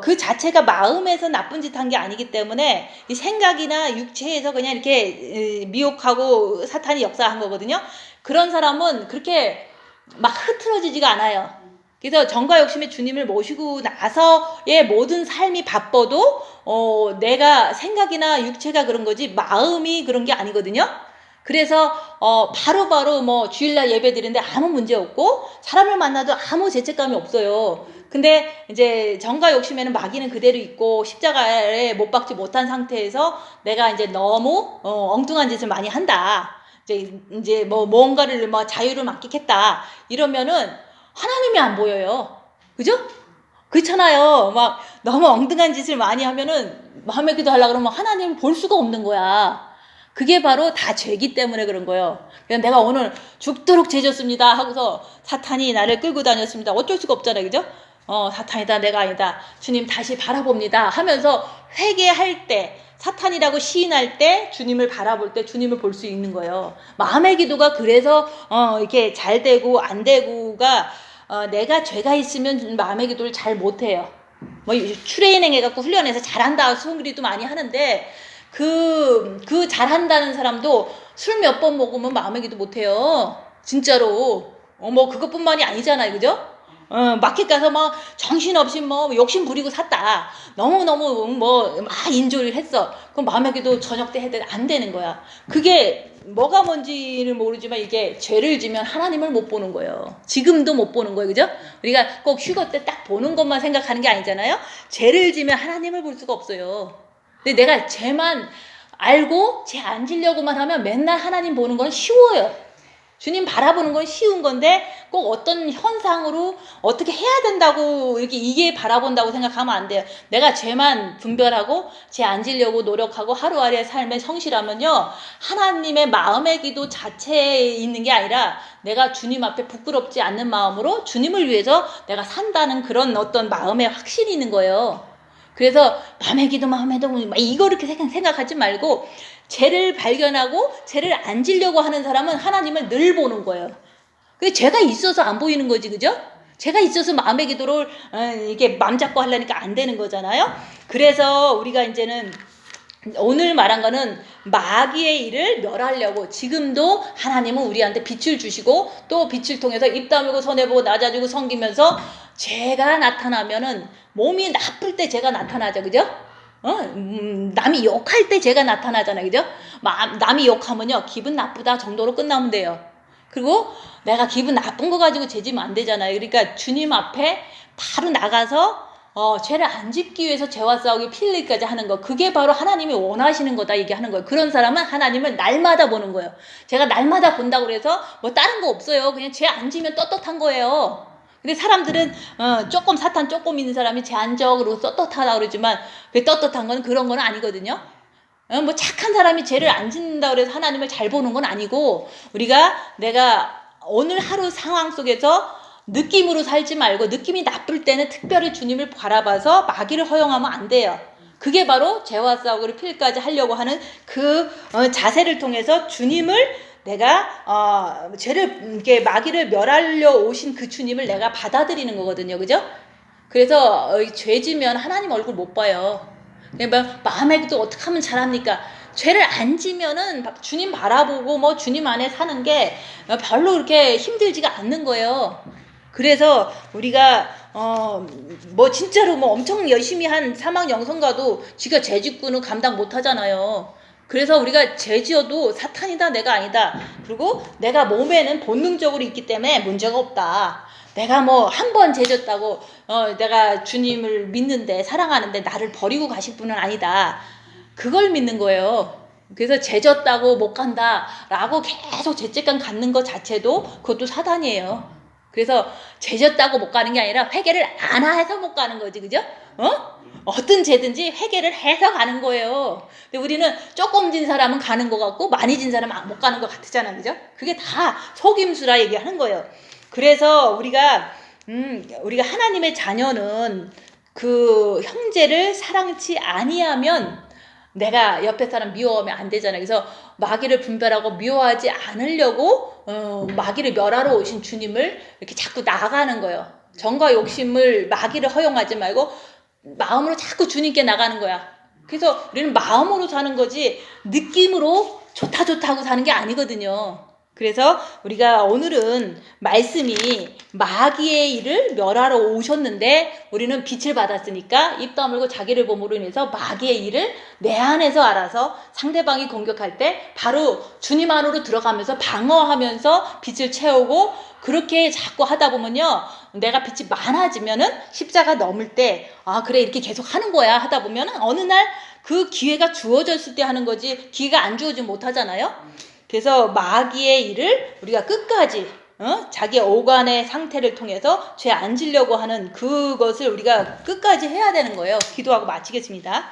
그 자체가 마음에서 나쁜 짓 한 게 아니기 때문에 이 생각이나 육체에서 그냥 이렇게 미혹하고 사탄이 역사한 거거든요. 그런 사람은 그렇게 막 흐트러지지가 않아요. 그래서 정과 욕심의 주님을 모시고 나서의 모든 삶이 바빠도 내가 생각이나 육체가 그런 거지 마음이 그런 게 아니거든요. 그래서 바로바로 뭐 주일날 예배 드리는데 아무 문제 없고 사람을 만나도 아무 죄책감이 없어요. 근데 이제 정과 욕심에는 마귀는 그대로 있고 십자가에 못 박지 못한 상태에서 내가 이제 너무 엉뚱한 짓을 많이 한다. 이제 뭐 뭔가를 뭐 자유를 만끽했다. 이러면은 하나님이 안 보여요. 그죠? 그렇잖아요. 막 너무 엉뚱한 짓을 많이 하면은 마음에 기도하려고 그러면 하나님을 볼 수가 없는 거야. 그게 바로 다 죄기 때문에 그런 거예요. 그냥 내가 오늘 죽도록 죄졌습니다 하고서 사탄이 나를 끌고 다녔습니다. 어쩔 수가 없잖아요. 그죠? 사탄이다 내가 아니다. 주님 다시 바라봅니다 하면서 회개할 때 사탄이라고 시인할 때 주님을 바라볼 때 주님을 볼 수 있는 거예요. 마음의 기도가 그래서 이렇게 잘 되고 안 되고가 내가 죄가 있으면 마음의 기도를 잘 못해요. 뭐 트레이닝 해갖고 훈련해서 잘한다 소리도 많이 하는데 그 잘한다는 사람도 술 몇 번 먹으면 마음의 기도 못해요. 진짜로. 뭐 그것뿐만이 아니잖아요. 그죠? 마켓 가서 막 정신없이 뭐 욕심 부리고 샀다. 너무너무 뭐 막 인조를 했어. 그럼 마음의 기도 저녁 때 해야 돼. 안 되는 거야. 그게 뭐가 뭔지를 모르지만 이게 죄를 지면 하나님을 못 보는 거예요. 지금도 못 보는 거예요. 그죠? 우리가 꼭 휴거 때 딱 보는 것만 생각하는 게 아니잖아요. 죄를 지면 하나님을 볼 수가 없어요. 근데 내가 죄만 알고 죄 안 지려고만 하면 맨날 하나님 보는 건 쉬워요. 주님 바라보는 건 쉬운 건데 꼭 어떤 현상으로 어떻게 해야 된다고 이렇게 이게 바라본다고 생각하면 안 돼요. 내가 죄만 분별하고 죄 안 지려고 노력하고 하루하루의 삶에 성실하면요. 하나님의 마음의 기도 자체에 있는 게 아니라 내가 주님 앞에 부끄럽지 않는 마음으로 주님을 위해서 내가 산다는 그런 어떤 마음의 확신이 있는 거예요. 그래서 마음의 기도 이거 이렇게 생각하지 말고 죄를 발견하고 죄를 안 지려고 하는 사람은 하나님을 늘 보는 거예요. 그게 죄가 있어서 안 보이는 거지, 그죠? 죄가 있어서 마음의 기도를 이렇게 맘 잡고 하려니까 안 되는 거잖아요. 그래서 우리가 이제는 오늘 말한 거는 마귀의 일을 멸하려고 지금도 하나님은 우리한테 빛을 주시고 또 빛을 통해서 입 다물고 손해보고 낮아지고 섬기면서 죄가 나타나면은 몸이 나쁠 때 죄가 나타나죠. 그죠? 남이 욕할 때 죄가 나타나잖아요. 그죠? 남이 욕하면요 기분 나쁘다 정도로 끝나면 돼요. 그리고 내가 기분 나쁜 거 가지고 죄지면 안 되잖아요. 그러니까 주님 앞에 바로 나가서 죄를 안 짓기 위해서 죄와 싸우기 피 흘리기까지 하는 거, 그게 바로 하나님이 원하시는 거다 얘기하는 거예요. 그런 사람은 하나님을 날마다 보는 거예요. 제가 날마다 본다고 그래서 뭐 다른 거 없어요. 그냥 죄 안 지면 떳떳한 거예요. 근데 사람들은 조금 사탄 조금 있는 사람이 죄 안 져 그러고 떳떳하다 그러지만 그 떳떳한 건 그런 건 아니거든요. 뭐 착한 사람이 죄를 안 짓는다 그래서 하나님을 잘 보는 건 아니고, 내가 오늘 하루 상황 속에서 느낌으로 살지 말고 느낌이 나쁠 때는 특별히 주님을 바라봐서 마귀를 허용하면 안 돼요. 그게 바로 죄와 싸우기를 필까지 하려고 하는 그 자세를 통해서 주님을 내가 죄를 이렇게 마귀를 멸하려 오신 그 주님을 내가 받아들이는 거거든요. 그죠? 그래서 죄지면 하나님 얼굴 못 봐요. 그러니까 마음의 기도 어떻게 하면 잘합니까? 죄를 안 지면은 주님 바라보고 뭐 주님 안에 사는 게 별로 그렇게 힘들지가 않는 거예요. 그래서 우리가 뭐 진짜로 뭐 엄청 열심히 한 사막 영성가도 지가 죄 짓고는 감당 못 하잖아요. 그래서 우리가 죄지어도 사탄이다 내가 아니다. 그리고 내가 몸에는 본능적으로 있기 때문에 문제가 없다. 내가 뭐 한 번 죄졌다고 내가 주님을 믿는데 사랑하는데 나를 버리고 가실 분은 아니다. 그걸 믿는 거예요. 그래서 죄졌다고 못 간다라고 계속 죄책감 갖는 것 자체도 그것도 사단이에요. 그래서 죄졌다고 못 가는 게 아니라 회개를 안 해서 못 가는 거지, 그죠? 어떤 죄든지 회개를 해서 가는 거예요. 근데 우리는 조금 진 사람은 가는 것 같고 많이 진 사람은 못 가는 것 같잖아, 그죠? 그게 다 속임수라 얘기하는 거예요. 그래서 우리가 하나님의 자녀는 그 형제를 사랑치 아니하면 내가 옆에 사람 미워하면 안 되잖아요. 그래서 마귀를 분별하고 미워하지 않으려고 마귀를 멸하러 오신 주님을 이렇게 자꾸 나가는 거예요. 정과 욕심을 마귀를 허용하지 말고 마음으로 자꾸 주님께 나가는 거야. 그래서 우리는 마음으로 사는 거지 느낌으로 좋다 좋다고 사는 게 아니거든요. 그래서 우리가 오늘은 말씀이 마귀의 일을 멸하러 오셨는데 우리는 빛을 받았으니까 입 다물고 자기를 봄으로 인해서 마귀의 일을 내 안에서 알아서 상대방이 공격할 때 바로 주님 안으로 들어가면서 방어하면서 빛을 채우고 그렇게 자꾸 하다 보면요. 내가 빛이 많아지면은 십자가 넘을 때 그래 이렇게 계속 하는 거야 하다 보면은 어느 날 그 기회가 주어졌을 때 하는 거지 기회가 안 주어지면 못 하잖아요. 그래서 마귀의 일을 우리가 끝까지 자기의 오간의 상태를 통해서 죄 안 지려고 하는 그것을 우리가 끝까지 해야 되는 거예요. 기도하고 마치겠습니다.